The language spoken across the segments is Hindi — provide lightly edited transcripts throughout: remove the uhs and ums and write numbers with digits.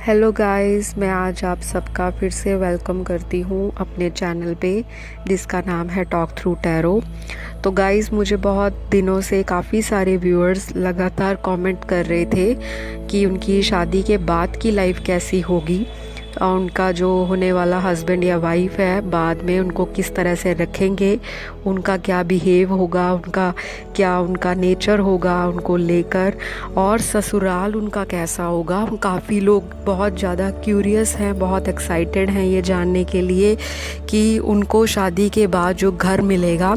हेलो गाइस, मैं आज आप सबका फिर से वेलकम करती हूँ अपने चैनल पे जिसका नाम है टॉक थ्रू टैरो। तो गाइस, मुझे बहुत दिनों से काफ़ी सारे व्यूअर्स लगातार कमेंट कर रहे थे कि उनकी शादी के बाद की लाइफ कैसी होगी और उनका जो होने वाला हस्बैंड या वाइफ है बाद में उनको किस तरह से रखेंगे, उनका क्या बिहेव होगा, उनका नेचर होगा उनको लेकर, और ससुराल उनका कैसा होगा। काफ़ी लोग बहुत ज़्यादा क्यूरियस हैं, बहुत एक्साइटेड हैं ये जानने के लिए कि उनको शादी के बाद जो घर मिलेगा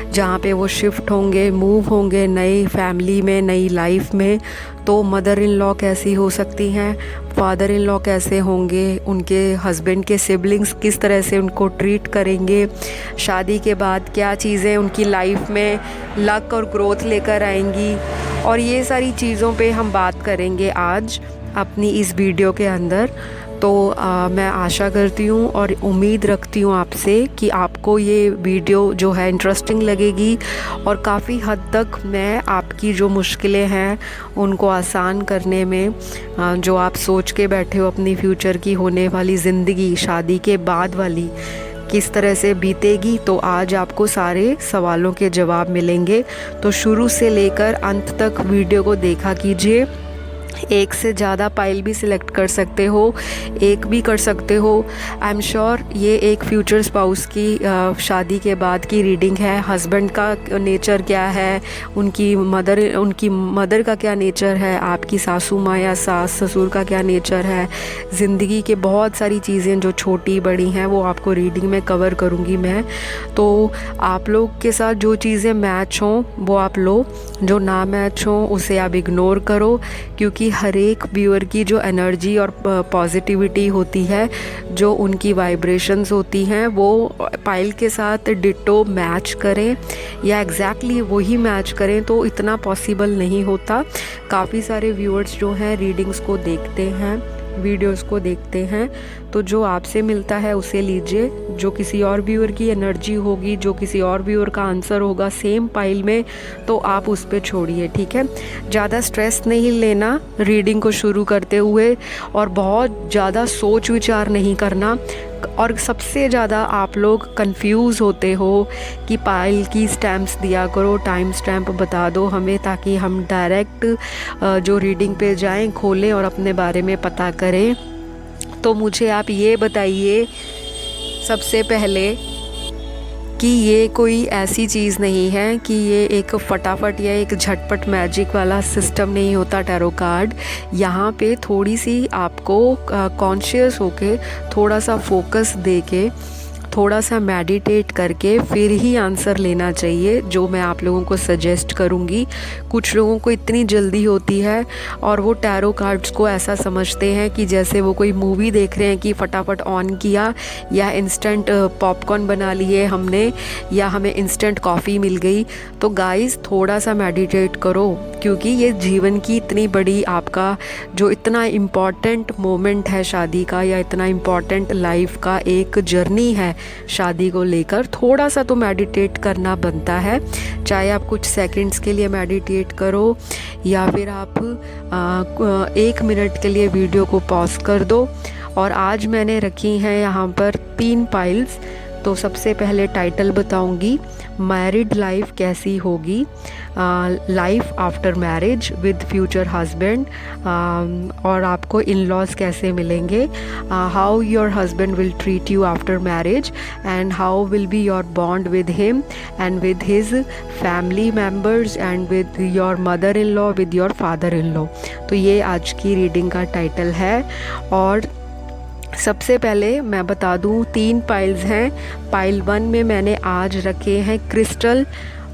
जहाँ पे वो शिफ्ट होंगे, मूव होंगे नई फैमिली में, नई लाइफ में, तो मदर इन लॉ कैसी हो सकती हैं, फादर इन लॉ कैसे होंगे, उनके हस्बैंड के सिबलिंग्स किस तरह से उनको ट्रीट करेंगे, शादी के बाद क्या चीज़ें उनकी लाइफ में लक और ग्रोथ लेकर आएंगी। और ये सारी चीज़ों पे हम बात करेंगे आज अपनी इस वीडियो के अंदर। तो मैं आशा करती हूँ और उम्मीद रखती हूँ आपसे कि आपको ये वीडियो जो है इंटरेस्टिंग लगेगी और काफ़ी हद तक मैं आपकी जो मुश्किलें हैं उनको आसान करने में, जो आप सोच के बैठे हो अपनी फ्यूचर की होने वाली ज़िंदगी शादी के बाद वाली किस तरह से बीतेगी, तो आज आपको सारे सवालों के जवाब मिलेंगे। तो शुरू से लेकर अंत तक वीडियो को देखा कीजिए। एक से ज़्यादा पाइल भी सिलेक्ट कर सकते हो, एक भी कर सकते हो। आई एम श्योर ये एक फ्यूचर स्पाउस की शादी के बाद की रीडिंग है। हस्बैंड का नेचर क्या है, उनकी मदर का क्या नेचर है, आपकी सासू माँ या सास ससुर का क्या नेचर है, ज़िंदगी के बहुत सारी चीज़ें जो छोटी बड़ी हैं वो आपको रीडिंग में कवर करूँगी मैं। तो आप लोग के साथ जो चीज़ें मैच हों वो आप लो, जो ना मैच हों उसे आप इग्नोर करो, क्योंकि हर एक व्यूअर की जो एनर्जी और पॉजिटिविटी होती है, जो उनकी वाइब्रेशंस होती हैं, वो पाइल के साथ डिट्टो मैच करें या एग्जैक्टली वही मैच करें तो इतना पॉसिबल नहीं होता। काफ़ी सारे व्यूअर्स जो हैं रीडिंग्स को देखते हैं, वीडियोस को देखते हैं, तो जो आपसे मिलता है उसे लीजिए। जो किसी और व्यूअर की एनर्जी होगी, जो किसी और व्यूअर का आंसर होगा सेम पाइल में, तो आप उस पर छोड़िए, ठीक है। ज़्यादा स्ट्रेस नहीं लेना रीडिंग को शुरू करते हुए और बहुत ज़्यादा सोच विचार नहीं करना। और सबसे ज़्यादा आप लोग कंफ्यूज होते हो कि पाइल की स्टैम्प्स दिया करो, टाइम स्टैम्प बता दो हमें, ताकि हम डायरेक्ट जो रीडिंग पे जाएं, खोलें और अपने बारे में पता करें। तो मुझे आप ये बताइए सबसे पहले कि ये कोई ऐसी चीज़ नहीं है कि ये एक फटाफट या एक झटपट मैजिक वाला सिस्टम नहीं होता टैरो कार्ड। यहाँ पे थोड़ी सी आपको कॉन्शियस होके, थोड़ा सा फोकस दे के, थोड़ा सा मेडिटेट करके फिर ही आंसर लेना चाहिए, जो मैं आप लोगों को सजेस्ट करूँगी। कुछ लोगों को इतनी जल्दी होती है और वो टैरो कार्ड्स को ऐसा समझते हैं कि जैसे वो कोई मूवी देख रहे हैं कि फटाफट ऑन किया या इंस्टेंट पॉपकॉर्न बना लिए हमने या हमें इंस्टेंट कॉफ़ी मिल गई। तो गाइस, थोड़ा सा मेडिटेट करो, क्योंकि ये जीवन की इतनी बड़ी आपका जो इतना इम्पॉर्टेंट मोमेंट है शादी का, या इतना इम्पॉर्टेंट लाइफ का एक जर्नी है शादी को लेकर, थोड़ा सा तो मेडिटेट करना बनता है। चाहे आप कुछ सेकंड्स के लिए मेडिटेट करो या फिर आप 1 मिनट के लिए वीडियो को पॉज कर दो। और आज मैंने रखी हैं यहाँ पर 3 पाइल्स। तो सबसे पहले टाइटल बताऊंगी, मैरिड लाइफ कैसी होगी, life after marriage with future husband, और आपको इन लॉज कैसे मिलेंगे, how your husband will treat you after marriage and how will be your bond with him and with his family members and with your mother in law, with your father in law. तो ये आज की रीडिंग का टाइटल है। और सबसे पहले मैं बता दूं 3 पाइल्स हैं। पाइल 1 में मैंने आज रखे हैं क्रिस्टल,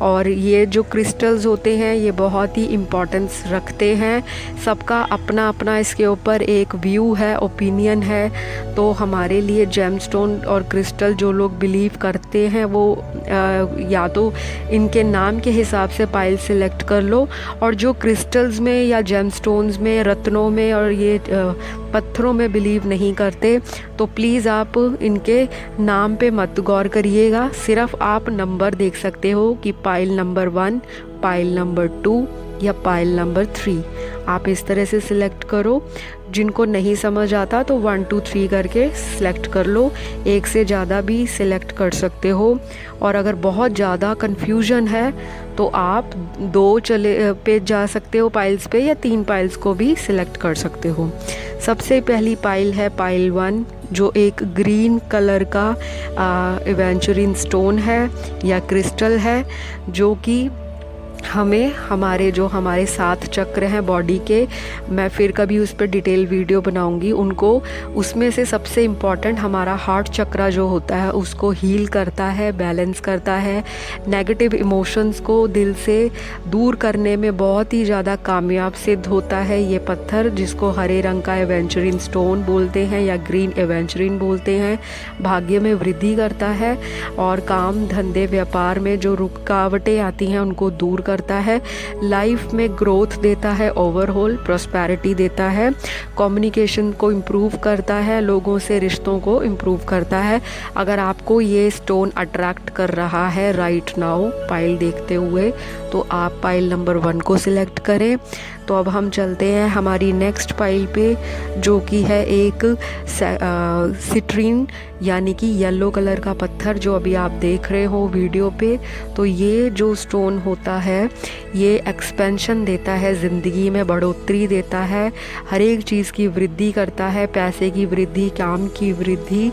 और ये जो क्रिस्टल्स होते हैं ये बहुत ही इम्पोर्टेंस रखते हैं। सबका अपना अपना इसके ऊपर एक व्यू है, ओपिनियन है। तो हमारे लिए जेमस्टोन और क्रिस्टल जो लोग बिलीव करते हैं वो या तो इनके नाम के हिसाब से पाइल सिलेक्ट कर लो, और जो क्रिस्टल्स में या जेमस्टोन्स में, रत्नों में और ये पत्थरों में बिलीव नहीं करते तो प्लीज़ आप इनके नाम पे मत गौर करिएगा। सिर्फ आप नंबर देख सकते हो कि पाइल नंबर 1, पाइल नंबर 2 या पाइल नंबर 3, आप इस तरह से सिलेक्ट करो। जिनको नहीं समझ आता तो 1 2 3 करके सिलेक्ट कर लो, एक से ज़्यादा भी सिलेक्ट कर सकते हो। और अगर बहुत ज़्यादा कन्फ्यूजन है तो आप 2 पे जा सकते हो पाइल्स पे, या 3 पाइल्स को भी सिलेक्ट कर सकते हो। सबसे पहली पाइल है पाइल 1, जो एक ग्रीन कलर का एवेंचुरिन स्टोन है या क्रिस्टल है, जो कि हमें हमारे 7 चक्र हैं बॉडी के, मैं फिर कभी उस पर डिटेल वीडियो बनाऊंगी उनको। उसमें से सबसे इम्पॉर्टेंट हमारा हार्ट चक्रा जो होता है उसको हील करता है, बैलेंस करता है, नेगेटिव इमोशंस को दिल से दूर करने में बहुत ही ज़्यादा कामयाब सिद्ध होता है ये पत्थर, जिसको हरे रंग का एवेंचुरिन स्टोन बोलते हैं या ग्रीन एवेंचुरिन बोलते हैं। भाग्य में वृद्धि करता है और काम धंधे व्यापार में जो रुकावटें आती हैं उनको दूर करता है, लाइफ में ग्रोथ देता है, ओवरऑल प्रॉस्पेरिटी देता है, कम्युनिकेशन को इम्प्रूव करता है, लोगों से रिश्तों को इम्प्रूव करता है। अगर आपको ये स्टोन अट्रैक्ट कर रहा है राइट नाउ पाइल देखते हुए, तो आप पाइल नंबर 1 को सिलेक्ट करें। तो अब हम चलते हैं हमारी नेक्स्ट पाइल पे, जो कि है एक सिट्रीन यानी कि येलो कलर का पत्थर, जो अभी आप देख रहे हो वीडियो पे। तो ये जो स्टोन होता है ये एक्सपेंशन देता है, ज़िंदगी में बढ़ोतरी देता है, हर एक चीज़ की वृद्धि करता है, पैसे की वृद्धि, काम की वृद्धि,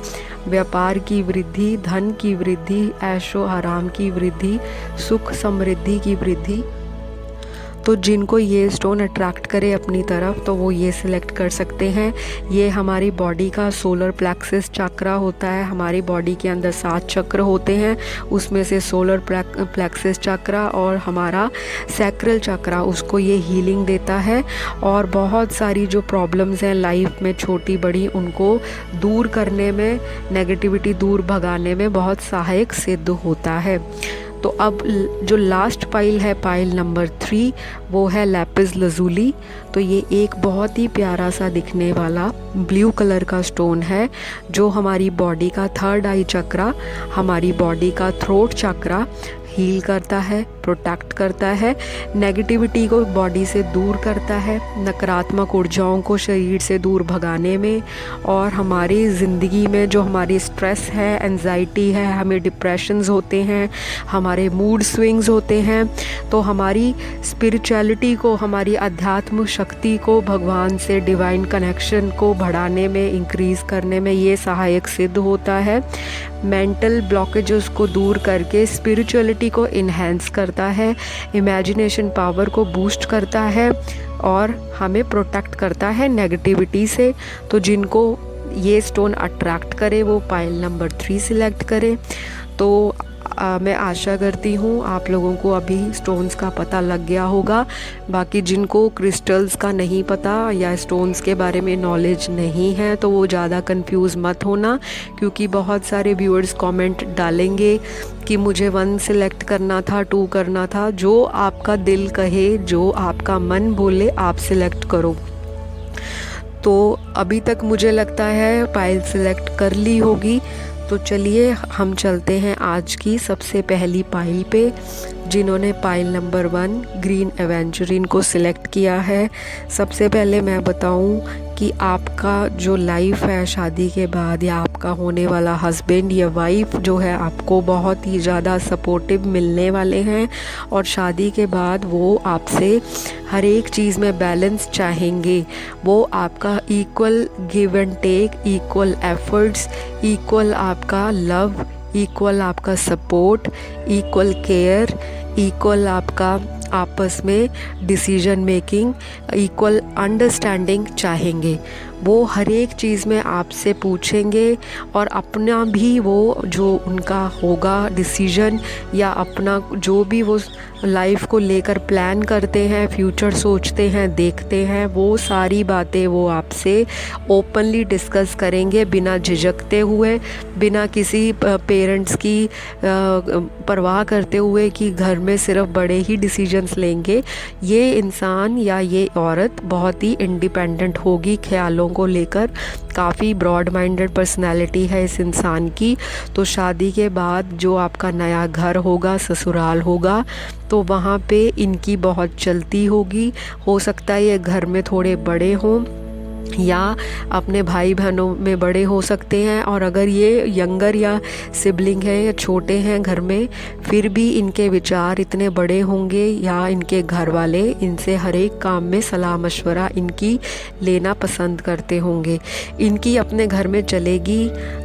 व्यापार की वृद्धि, धन की वृद्धि, ऐशो आराम की वृद्धि, सुख समृद्धि की वृद्धि। तो जिनको ये स्टोन अट्रैक्ट करे अपनी तरफ तो वो ये सिलेक्ट कर सकते हैं। ये हमारी बॉडी का सोलर प्लेक्सिस चक्रा होता है। हमारी बॉडी के अंदर 7 चक्र होते हैं, उसमें से सोलर प्लेक्सिस चक्रा और हमारा सैक्रल चक्रा, उसको ये हीलिंग देता है और बहुत सारी जो प्रॉब्लम्स हैं लाइफ में छोटी बड़ी, उनको दूर करने में, नेगेटिविटी दूर भगाने में बहुत सहायक सिद्ध होता है। तो अब जो लास्ट पाइल है पाइल नंबर 3, वो है लैपिस लजुली। तो ये एक बहुत ही प्यारा सा दिखने वाला ब्लू कलर का स्टोन है, जो हमारी बॉडी का 3rd आई चक्रा, हमारी बॉडी का थ्रोट चक्रा हील करता है, प्रोटेक्ट करता है, नेगेटिविटी को बॉडी से दूर करता है, नकारात्मक ऊर्जाओं को शरीर से दूर भगाने में, और हमारी ज़िंदगी में जो हमारी स्ट्रेस है, एंजाइटी है, हमें डिप्रेशंस होते हैं, हमारे मूड स्विंग्स होते हैं, तो हमारी स्पिरिचुअलिटी को, हमारी अध्यात्म शक्ति को, भगवान से डिवाइन कनेक्शन को बढ़ाने में, इंक्रीज़ करने में ये सहायक सिद्ध होता है। मेंटल ब्लॉकेजेस को दूर करके स्पिरिचुअलिटी को इन्हेंस करता है, इमेजिनेशन पावर को बूस्ट करता है और हमें प्रोटेक्ट करता है नेगेटिविटी से। तो जिनको ये स्टोन अट्रैक्ट करे वो पाइल नंबर 3 सिलेक्ट करें। तो मैं आशा करती हूँ आप लोगों को अभी स्टोन्स का पता लग गया होगा। बाकी जिनको क्रिस्टल्स का नहीं पता या स्टोन्स के बारे में नॉलेज नहीं है तो वो ज़्यादा कंफ्यूज मत होना, क्योंकि बहुत सारे व्यूअर्स कमेंट डालेंगे कि मुझे 1 सिलेक्ट करना था, 2 करना था। जो आपका दिल कहे, जो आपका मन बोले, आप सिलेक्ट करो। तो अभी तक मुझे लगता है पाइल सिलेक्ट कर ली होगी। तो चलिए हम चलते हैं आज की सबसे पहली पाइल पे। जिन्होंने पाइल नंबर 1 ग्रीन एवेंचुरिन को सिलेक्ट किया है, सबसे पहले मैं बताऊं कि आपका जो लाइफ है शादी के बाद, या आपका होने वाला हस्बैंड या वाइफ जो है, आपको बहुत ही ज़्यादा सपोर्टिव मिलने वाले हैं और शादी के बाद वो आपसे हर एक चीज़ में बैलेंस चाहेंगे। वो आपका equal give and take, equal efforts, equal आपका लव, इक्वल आपका सपोर्ट, इक्वल केयर, इक्वल आपका आपस में डिसीजन मेकिंग, इक्वल अंडरस्टैंडिंग चाहेंगे। वो हर एक चीज़ में आपसे पूछेंगे और अपना भी वो जो उनका होगा डिसीजन या अपना जो भी वो लाइफ को लेकर प्लान करते हैं, फ्यूचर सोचते हैं, देखते हैं, वो सारी बातें वो आपसे ओपनली डिस्कस करेंगे, बिना झिझकते हुए, बिना किसी पेरेंट्स की परवाह करते हुए कि घर में सिर्फ बड़े ही डिसीजंस लेंगे। ये इंसान या ये औरत बहुत ही इंडिपेंडेंट होगी ख्यालों को लेकर। काफ़ी ब्रॉड माइंडेड पर्सनालिटी है इस इंसान की। तो शादी के बाद जो आपका नया घर होगा, ससुराल होगा, तो वहाँ पे इनकी बहुत चलती होगी। हो सकता है ये घर में थोड़े बड़े हों या अपने भाई बहनों में बड़े हो सकते हैं। और अगर ये यंगर या सिबलिंग है या छोटे हैं घर में, फिर भी इनके विचार इतने बड़े होंगे या इनके घर वाले इनसे हर एक काम में सलाह मशवरा इनकी लेना पसंद करते होंगे। इनकी अपने घर में चलेगी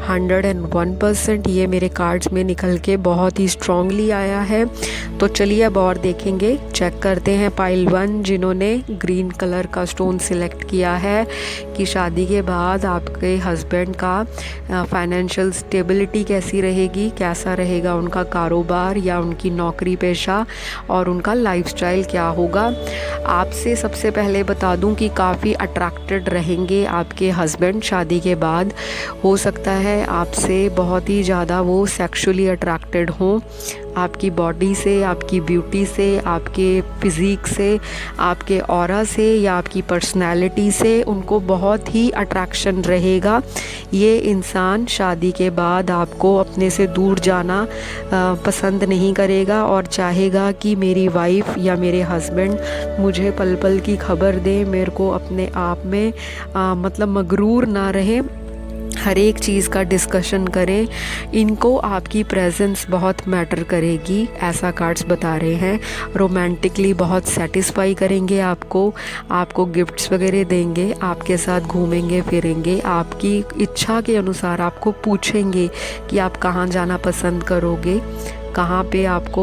101%। ये मेरे कार्ड्स में निकल के बहुत ही स्ट्रांगली आया है। तो चलिए अब और देखेंगे, चेक करते हैं पाइल 1 जिन्होंने ग्रीन कलर का स्टोन सिलेक्ट किया है कि शादी के बाद आपके हस्बैंड का फाइनेंशियल स्टेबिलिटी कैसी रहेगी, कैसा रहेगा उनका कारोबार या उनकी नौकरी पेशा, और उनका लाइफस्टाइल क्या होगा। आपसे सबसे पहले बता दूं कि काफ़ी अट्रैक्टेड रहेंगे आपके हस्बैंड शादी के बाद। हो सकता है आपसे बहुत ही ज़्यादा वो सेक्सुअली अट्रैक्टेड हों, आपकी बॉडी से, आपकी ब्यूटी से, आपके फिज़िक से, आपके ऑरा से या आपकी पर्सनैलिटी से उनको बहुत ही अट्रैक्शन रहेगा। ये इंसान शादी के बाद आपको अपने से दूर जाना पसंद नहीं करेगा और चाहेगा कि मेरी वाइफ या मेरे हस्बैंड मुझे पल पल की खबर दें, मेरे को अपने आप में मतलब मगरूर ना रहे, हर एक चीज़ का डिस्कशन करें। इनको आपकी प्रेजेंस बहुत मैटर करेगी, ऐसा कार्ड्स बता रहे हैं। रोमांटिकली बहुत सेटिस्फाई करेंगे आपको गिफ्ट्स वगैरह देंगे, आपके साथ घूमेंगे फिरेंगे, आपकी इच्छा के अनुसार आपको पूछेंगे कि आप कहाँ जाना पसंद करोगे, कहाँ पे आपको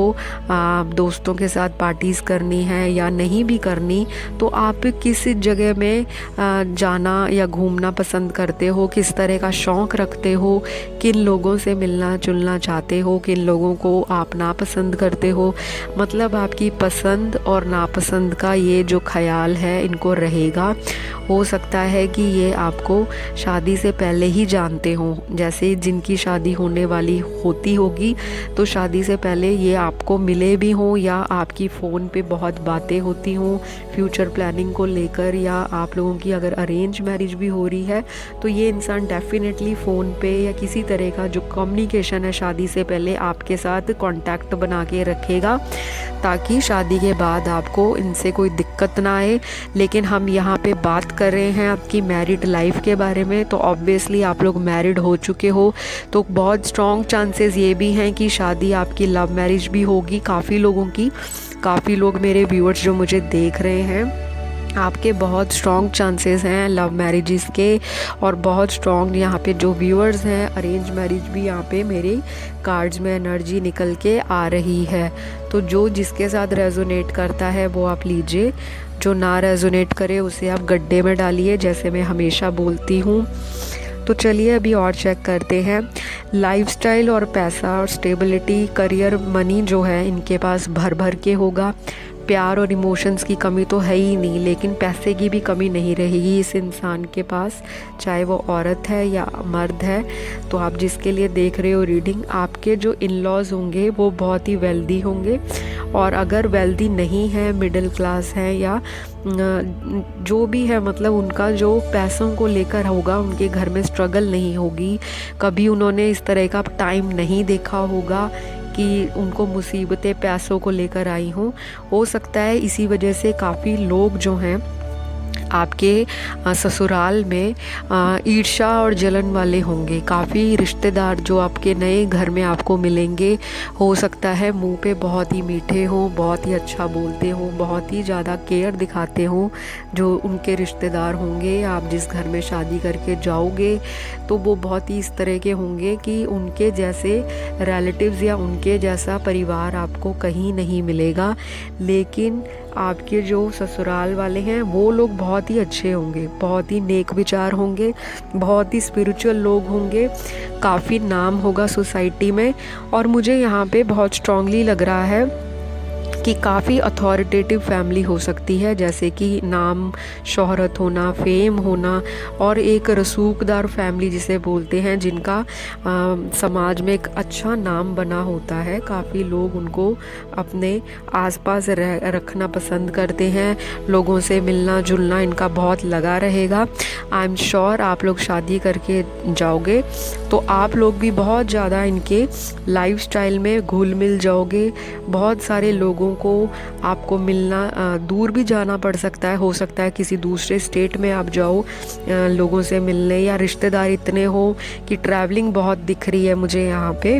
दोस्तों के साथ पार्टीज़ करनी है या नहीं भी करनी, तो आप किस जगह में जाना या घूमना पसंद करते हो, किस तरह का शौक़ रखते हो, किन लोगों से मिलना जुलना चाहते हो, किन लोगों को आप नापसंद करते हो। मतलब आपकी पसंद और नापसंद का ये जो ख्याल है इनको रहेगा। हो सकता है कि ये आपको शादी से पहले ही जानते हों, जैसे जिनकी शादी होने वाली होती होगी तो शादी से पहले ये आपको मिले भी हों या आपकी फ़ोन पे बहुत बातें होती हों फ्यूचर प्लानिंग को लेकर, या आप लोगों की अगर अरेंज मैरिज भी हो रही है तो ये इंसान डेफिनेटली फ़ोन पे या किसी तरह का जो कम्युनिकेशन है शादी से पहले आपके साथ कांटेक्ट बना के रखेगा, ताकि शादी के बाद आपको इनसे कोई दिक्कत ना आए। लेकिन हम यहाँ पे बात कर रहे हैं आपकी मैरिड लाइफ के बारे में, तो ऑब्वियसली आप लोग मैरिड हो चुके हो तो बहुत स्ट्रॉन्ग चांसेस ये भी हैं कि शादी आपकी लव मैरिज भी होगी। काफ़ी लोगों की, काफ़ी लोग मेरे व्यूअर्स जो मुझे देख रहे हैं, आपके बहुत स्ट्रॉन्ग चांसेस हैं लव मैरिजेस के, और बहुत स्ट्रॉन्ग यहाँ पे जो व्यूअर्स हैं अरेंज मैरिज भी यहाँ पे मेरे कार्ड्स में एनर्जी निकल के आ रही है। तो जो जिसके साथ रेजोनेट करता है वो आप लीजिए, जो ना रेजोनेट करे उसे आप गड्ढे में डालिए, जैसे मैं हमेशा बोलती हूँ। तो चलिए अभी और चेक करते हैं। लाइफस्टाइल और पैसा और स्टेबिलिटी, करियर, मनी जो है इनके पास भर भर के होगा। प्यार और इमोशंस की कमी तो है ही नहीं, लेकिन पैसे की भी कमी नहीं रहेगी इस इंसान के पास, चाहे वो औरत है या मर्द है। तो आप जिसके लिए देख रहे हो रीडिंग, आपके जो इन लॉज होंगे वो बहुत ही वेल्दी होंगे, और अगर वेल्दी नहीं है, मिडिल क्लास है या जो भी है, मतलब उनका जो पैसों को लेकर होगा, उनके घर में स्ट्रगल नहीं होगी, कभी उन्होंने इस तरह का टाइम नहीं देखा होगा कि उनको मुसीबतें पैसों को लेकर आई हों। हो सकता है इसी वजह से काफ़ी लोग जो हैं आपके ससुराल में ईर्ष्या और जलन वाले होंगे। काफ़ी रिश्तेदार जो आपके नए घर में आपको मिलेंगे, हो सकता है मुंह पे बहुत ही मीठे हों, बहुत ही अच्छा बोलते हों, बहुत ही ज़्यादा केयर दिखाते हों जो उनके रिश्तेदार होंगे। आप जिस घर में शादी करके जाओगे तो वो बहुत ही इस तरह के होंगे कि उनके जैसे रिलेटिव्स या उनके जैसा परिवार आपको कहीं नहीं मिलेगा। लेकिन आपके जो ससुराल वाले हैं वो लोग बहुत ही अच्छे होंगे, बहुत ही नेक विचार होंगे, बहुत ही स्पिरिचुअल लोग होंगे, काफ़ी नाम होगा सोसाइटी में। और मुझे यहाँ पे बहुत स्ट्रांगली लग रहा है कि काफ़ी अथॉरिटेटिव फैमिली हो सकती है, जैसे कि नाम शोहरत होना, फेम होना, और एक रसूखदार फैमिली जिसे बोलते हैं, जिनका समाज में एक अच्छा नाम बना होता है। काफ़ी लोग उनको अपने आसपास रखना पसंद करते हैं, लोगों से मिलना जुलना इनका बहुत लगा रहेगा। आई एम श्योर आप लोग शादी करके जाओगे तो आप लोग भी बहुत ज़्यादा इनके लाइफस्टाइल में घुल मिल जाओगे। बहुत सारे लोगों को आपको मिलना दूर भी जाना पड़ सकता है, हो सकता है किसी दूसरे स्टेट में आप जाओ लोगों से मिलने, या रिश्तेदार इतने हो कि ट्रैवलिंग बहुत दिख रही है मुझे यहाँ पे।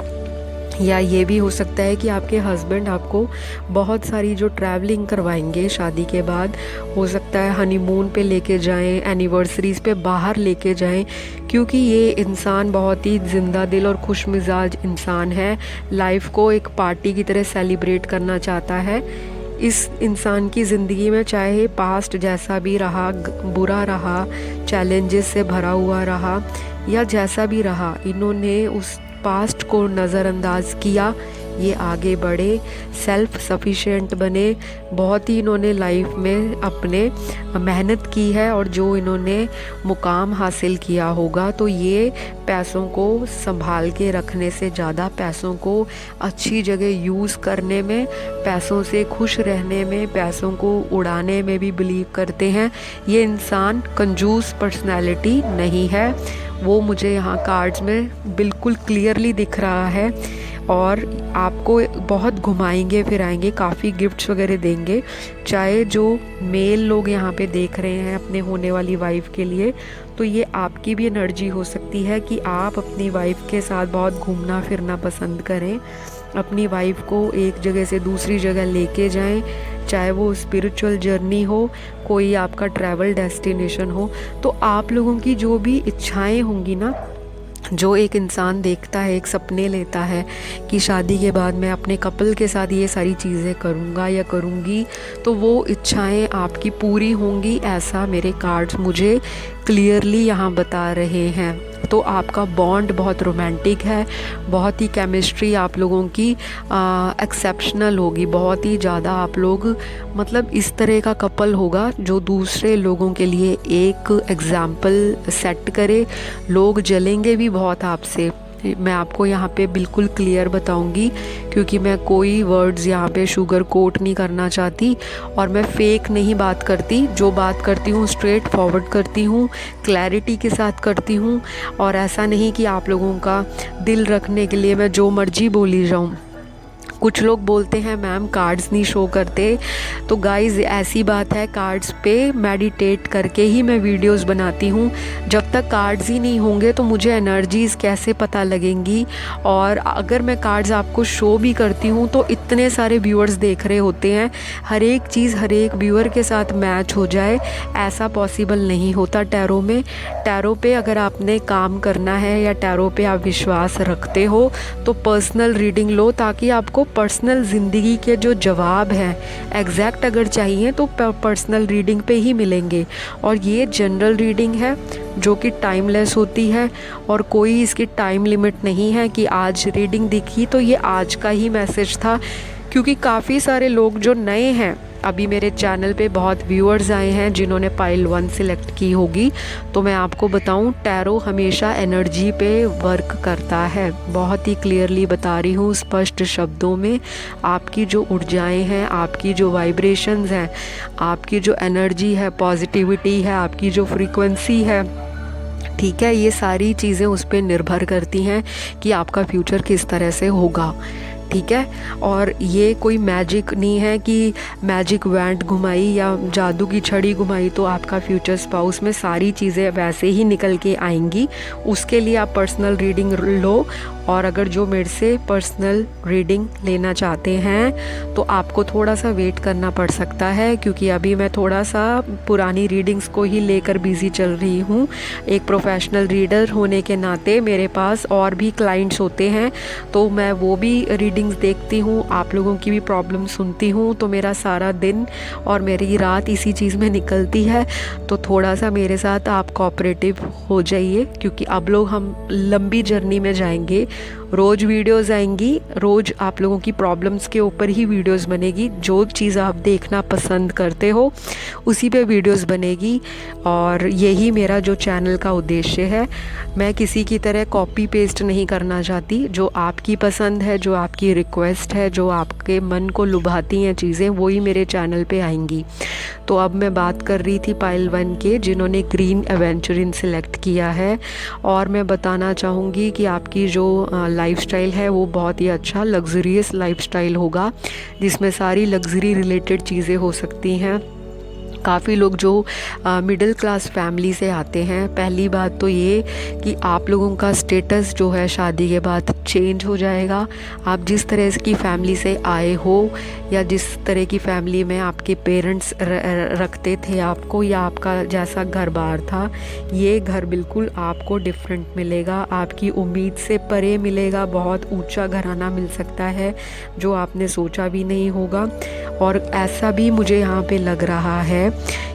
या ये भी हो सकता है कि आपके हस्बैंड आपको बहुत सारी जो ट्रैवलिंग करवाएंगे शादी के बाद। हो सकता है हनीमून पे लेके जाएं, एनिवर्सरीज़ पे बाहर लेके जाएं, क्योंकि ये इंसान बहुत ही ज़िंदा दिल और खुश मिजाज इंसान है। लाइफ को एक पार्टी की तरह सेलिब्रेट करना चाहता है। इस इंसान की ज़िंदगी में चाहे पास्ट जैसा भी रहा, बुरा रहा, चैलेंजेस से भरा हुआ रहा, या जैसा भी रहा, इन्होंने उस पास्ट को नज़रअंदाज किया, ये आगे बढ़े, सेल्फ सफिशिएंट बने। बहुत ही इन्होंने लाइफ में अपने मेहनत की है, और जो इन्होंने मुकाम हासिल किया होगा, तो ये पैसों को संभाल के रखने से ज़्यादा पैसों को अच्छी जगह यूज़ करने में, पैसों से खुश रहने में, पैसों को उड़ाने में भी बिलीव करते हैं। ये इंसान कंजूस पर्सनैलिटी नहीं है, वो मुझे यहाँ कार्ड्स में बिल्कुल क्लियरली दिख रहा है। और आपको बहुत घुमाएंगे फिराएंगे, काफ़ी गिफ्ट्स वगैरह देंगे। चाहे जो मेल लोग यहाँ पे देख रहे हैं अपने होने वाली वाइफ के लिए, तो ये आपकी भी एनर्जी हो सकती है कि आप अपनी वाइफ के साथ बहुत घूमना फिरना पसंद करें, अपनी वाइफ को एक जगह से दूसरी जगह लेके जाएं, चाहे वो स्पिरिचुअल जर्नी हो, कोई आपका ट्रैवल डेस्टिनेशन हो। तो आप लोगों की जो भी इच्छाएं होंगी ना, जो एक इंसान देखता है, एक सपने लेता है कि शादी के बाद मैं अपने कपल के साथ ये सारी चीज़ें करूँगा या करूँगी, तो वो इच्छाएं आपकी पूरी होंगी, ऐसा मेरे कार्ड्स मुझे क्लियरली यहाँ बता रहे हैं। तो आपका बॉन्ड बहुत रोमांटिक है, बहुत ही केमिस्ट्री आप लोगों की एक्सेप्शनल होगी, बहुत ही ज़्यादा आप लोग मतलब इस तरह का कपल होगा जो दूसरे लोगों के लिए एक एग्जाम्पल सेट करे। लोग जलेंगे भी बहुत आपसे, मैं आपको यहाँ पे बिल्कुल क्लियर बताऊंगी, क्योंकि मैं कोई वर्ड्स यहाँ पे शुगर कोट नहीं करना चाहती, और मैं फेक नहीं बात करती। जो बात करती हूँ स्ट्रेट फॉरवर्ड करती हूँ, क्लैरिटी के साथ करती हूँ, और ऐसा नहीं कि आप लोगों का दिल रखने के लिए मैं जो मर्जी बोली जाऊँ। कुछ लोग बोलते हैं मैम कार्ड्स नहीं शो करते, तो गाइज़ ऐसी बात है, कार्ड्स पे मेडिटेट करके ही मैं वीडियोस बनाती हूँ। जब तक कार्ड्स ही नहीं होंगे तो मुझे एनर्जीज़ कैसे पता लगेंगी। और अगर मैं कार्ड्स आपको शो भी करती हूँ तो इतने सारे व्यूअर्स देख रहे होते हैं, हर एक चीज़ हर एक व्यूअर के साथ मैच हो जाए, ऐसा पॉसिबल नहीं होता टैरो में। टैरो पे अगर आपने काम करना है या टैरो पे आप विश्वास रखते हो तो पर्सनल रीडिंग लो, ताकि आपको पर्सनल ज़िंदगी के जो जवाब हैं एग्जैक्ट अगर चाहिए तो पर्सनल रीडिंग पे ही मिलेंगे। और ये जनरल रीडिंग है जो कि टाइमलेस होती है, और कोई इसकी टाइम लिमिट नहीं है कि आज रीडिंग दिखी तो ये आज का ही मैसेज था। क्योंकि काफ़ी सारे लोग जो नए हैं, अभी मेरे चैनल पे बहुत व्यूअर्स आए हैं जिन्होंने पाइल 1 सिलेक्ट की होगी, तो मैं आपको बताऊं टैरो हमेशा एनर्जी पे वर्क करता है। बहुत ही क्लियरली बता रही हूँ स्पष्ट शब्दों में, आपकी जो ऊर्जाएं हैं, आपकी जो वाइब्रेशंस हैं, आपकी जो एनर्जी है, पॉजिटिविटी है, आपकी जो फ्रीक्वेंसी है, ठीक है, ये सारी चीज़ें उस पर निर्भर करती हैं कि आपका फ्यूचर किस तरह से होगा। ठीक है, और ये कोई मैजिक नहीं है कि मैजिक वैंड घुमाई या जादू की छड़ी घुमाई तो आपका फ्यूचर स्पाउस में सारी चीज़ें वैसे ही निकल के आएंगी। उसके लिए आप पर्सनल रीडिंग लो, और अगर जो मेरे से पर्सनल रीडिंग लेना चाहते हैं तो आपको थोड़ा सा वेट करना पड़ सकता है, क्योंकि अभी मैं थोड़ा सा पुरानी रीडिंग्स को ही लेकर बिज़ी चल रही हूँ। एक प्रोफेशनल रीडर होने के नाते मेरे पास और भी क्लाइंट्स होते हैं, तो मैं वो भी रीडिंग्स देखती हूँ, आप लोगों की भी प्रॉब्लम सुनती हूँ, तो मेरा सारा दिन और मेरी रात इसी चीज़ में निकलती है। तो थोड़ा सा मेरे साथ आप कोऑपरेटिव हो जाइए, क्योंकि अब लोग हम लंबी जर्नी में जाएंगे। रोज़ वीडियोस आएंगी, रोज़ आप लोगों की प्रॉब्लम्स के ऊपर ही वीडियोस बनेगी। जो चीज़ आप देखना पसंद करते हो उसी पे वीडियोस बनेगी, और यही मेरा जो चैनल का उद्देश्य है। मैं किसी की तरह कॉपी पेस्ट नहीं करना चाहती। जो आपकी पसंद है, जो आपकी रिक्वेस्ट है, जो आपके मन को लुभाती हैं चीज़ें, वही मेरे चैनल पे आएंगी। तो अब मैं बात कर रही थी पाइल 1 के, जिन्होंने ग्रीन एवेंचुरिन सिलेक्ट किया है, और मैं बताना चाहूँगी कि आपकी जो लाइफस्टाइल है वो बहुत ही अच्छा लग्जरियस लाइफस्टाइल होगा, जिसमें सारी लग्जरी रिलेटेड चीज़ें हो सकती हैं। काफ़ी लोग जो मिडिल क्लास फैमिली से आते हैं, पहली बात तो ये कि आप लोगों का स्टेटस जो है शादी के बाद चेंज हो जाएगा। आप जिस तरह की फैमिली से आए हो या जिस तरह की फैमिली में आपके पेरेंट्स रखते थे आपको, या आपका जैसा घर बार था, ये घर बिल्कुल आपको डिफरेंट मिलेगा, आपकी उम्मीद से परे मिलेगा। बहुत ऊंचा घराना मिल सकता है जो आपने सोचा भी नहीं होगा। और ऐसा भी मुझे यहाँ पे लग रहा है,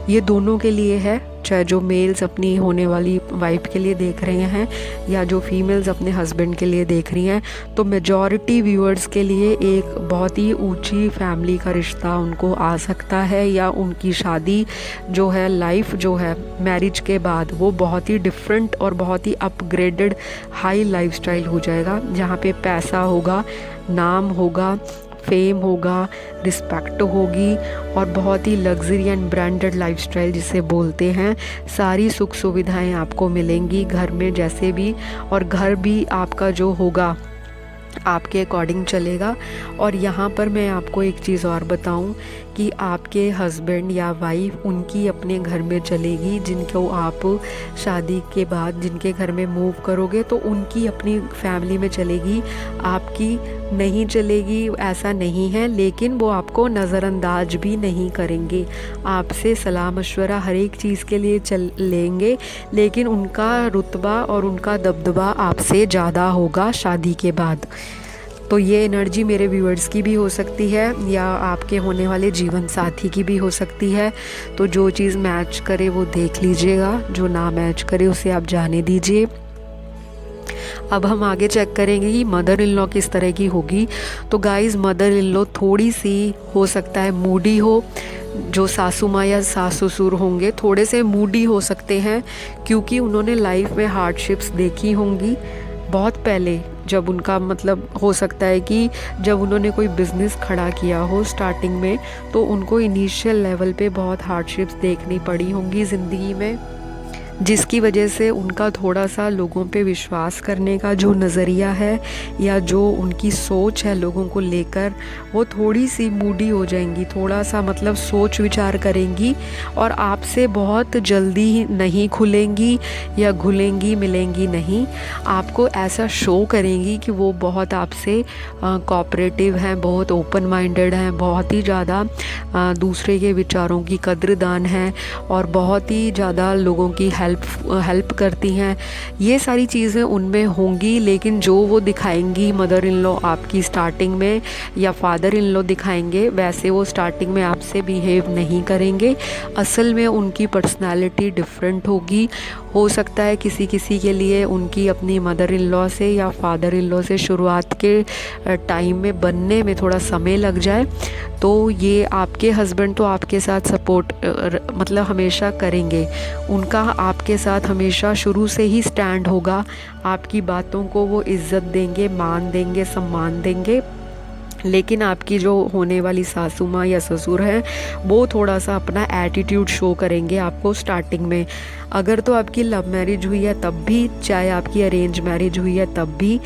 ये दोनों के लिए है, चाहे जो मेल्स अपनी होने वाली वाइफ के लिए देख रहे हैं या जो फीमेल्स अपने हस्बैंड के लिए देख रही हैं, तो मेजॉरिटी व्यूअर्स के लिए एक बहुत ही ऊंची फैमिली का रिश्ता उनको आ सकता है, या उनकी शादी जो है, लाइफ जो है मैरिज के बाद, वो बहुत ही डिफरेंट और बहुत ही अपग्रेडेड हाई लाइफस्टाइल हो जाएगा, जहाँ पे पैसा होगा, नाम होगा, फेम होगा, रिस्पेक्ट होगी और बहुत ही लग्जरी एंड ब्रांडेड लाइफस्टाइल जिसे बोलते हैं, सारी सुख सुविधाएं आपको मिलेंगी घर में जैसे भी। और घर भी आपका जो होगा आपके अकॉर्डिंग चलेगा। और यहाँ पर मैं आपको एक चीज़ और बताऊँ कि आपके हस्बैंड या वाइफ उनकी अपने घर में चलेगी, जिनको आप शादी के बाद जिनके घर में मूव करोगे तो उनकी अपनी फैमिली में चलेगी, आपकी नहीं चलेगी, ऐसा नहीं है। लेकिन वो आपको नज़रअंदाज भी नहीं करेंगे, आपसे सलाह मशवरा हर एक चीज़ के लिए चल लेंगे, लेकिन उनका रुतबा और उनका दबदबा आपसे ज़्यादा होगा शादी के बाद। तो ये एनर्जी मेरे व्यूअर्स की भी हो सकती है या आपके होने वाले जीवन साथी की भी हो सकती है। तो जो चीज़ मैच करे वो देख लीजिएगा, जो ना मैच करे उसे आप जाने दीजिए। अब हम आगे चेक करेंगे कि मदर इन लॉ किस तरह की होगी। तो गाइज़, मदर इन लॉ थोड़ी सी हो सकता है मूडी हो, जो सासू माँ या सास ससुर होंगे थोड़े से मूडी हो सकते हैं, क्योंकि उन्होंने लाइफ में हार्डशिप्स देखी होंगी बहुत पहले, जब उनका मतलब हो सकता है कि जब उन्होंने कोई बिज़नेस खड़ा किया हो स्टार्टिंग में, तो उनको इनिशियल लेवल पे बहुत हार्डशिप्स देखनी पड़ी होंगी ज़िंदगी में, जिसकी वजह से उनका थोड़ा सा लोगों पे विश्वास करने का जो नज़रिया है या जो उनकी सोच है लोगों को लेकर, वो थोड़ी सी मूडी हो जाएंगी, थोड़ा सा मतलब सोच विचार करेंगी और आपसे बहुत जल्दी नहीं खुलेंगी या घुलेंगी मिलेंगी नहीं। आपको ऐसा शो करेंगी कि वो बहुत आपसे कोऑपरेटिव हैं, बहुत ओपन माइंडेड हैं, बहुत ही ज़्यादा दूसरे के विचारों की कद्रदान हैं और बहुत ही ज़्यादा लोगों की हेल्प करती हैं। ये सारी चीज़ें उनमें होंगी, लेकिन जो वो दिखाएंगी मदर इन लॉ आपकी स्टार्टिंग में या फादर इन लॉ दिखाएंगे, वैसे वो स्टार्टिंग में आपसे बिहेव नहीं करेंगे। असल में उनकी पर्सनालिटी डिफरेंट होगी। हो सकता है किसी किसी के लिए उनकी अपनी मदर इन लॉ से या फादर इन लॉ से शुरुआत के टाइम में बनने में थोड़ा समय लग जाए। तो ये आपके हस्बैंड तो आपके साथ सपोर्ट मतलब हमेशा करेंगे, उनका आपके साथ हमेशा शुरू से ही स्टैंड होगा, आपकी बातों को वो इज़्ज़त देंगे, मान देंगे, सम्मान देंगे। लेकिन आपकी जो होने वाली सासू माँ या ससुर है वो थोड़ा सा अपना एटीट्यूड शो करेंगे आपको स्टार्टिंग में। अगर तो आपकी लव मैरिज हुई है तब भी, चाहे आपकी अरेंज मैरिज हुई है तब भी,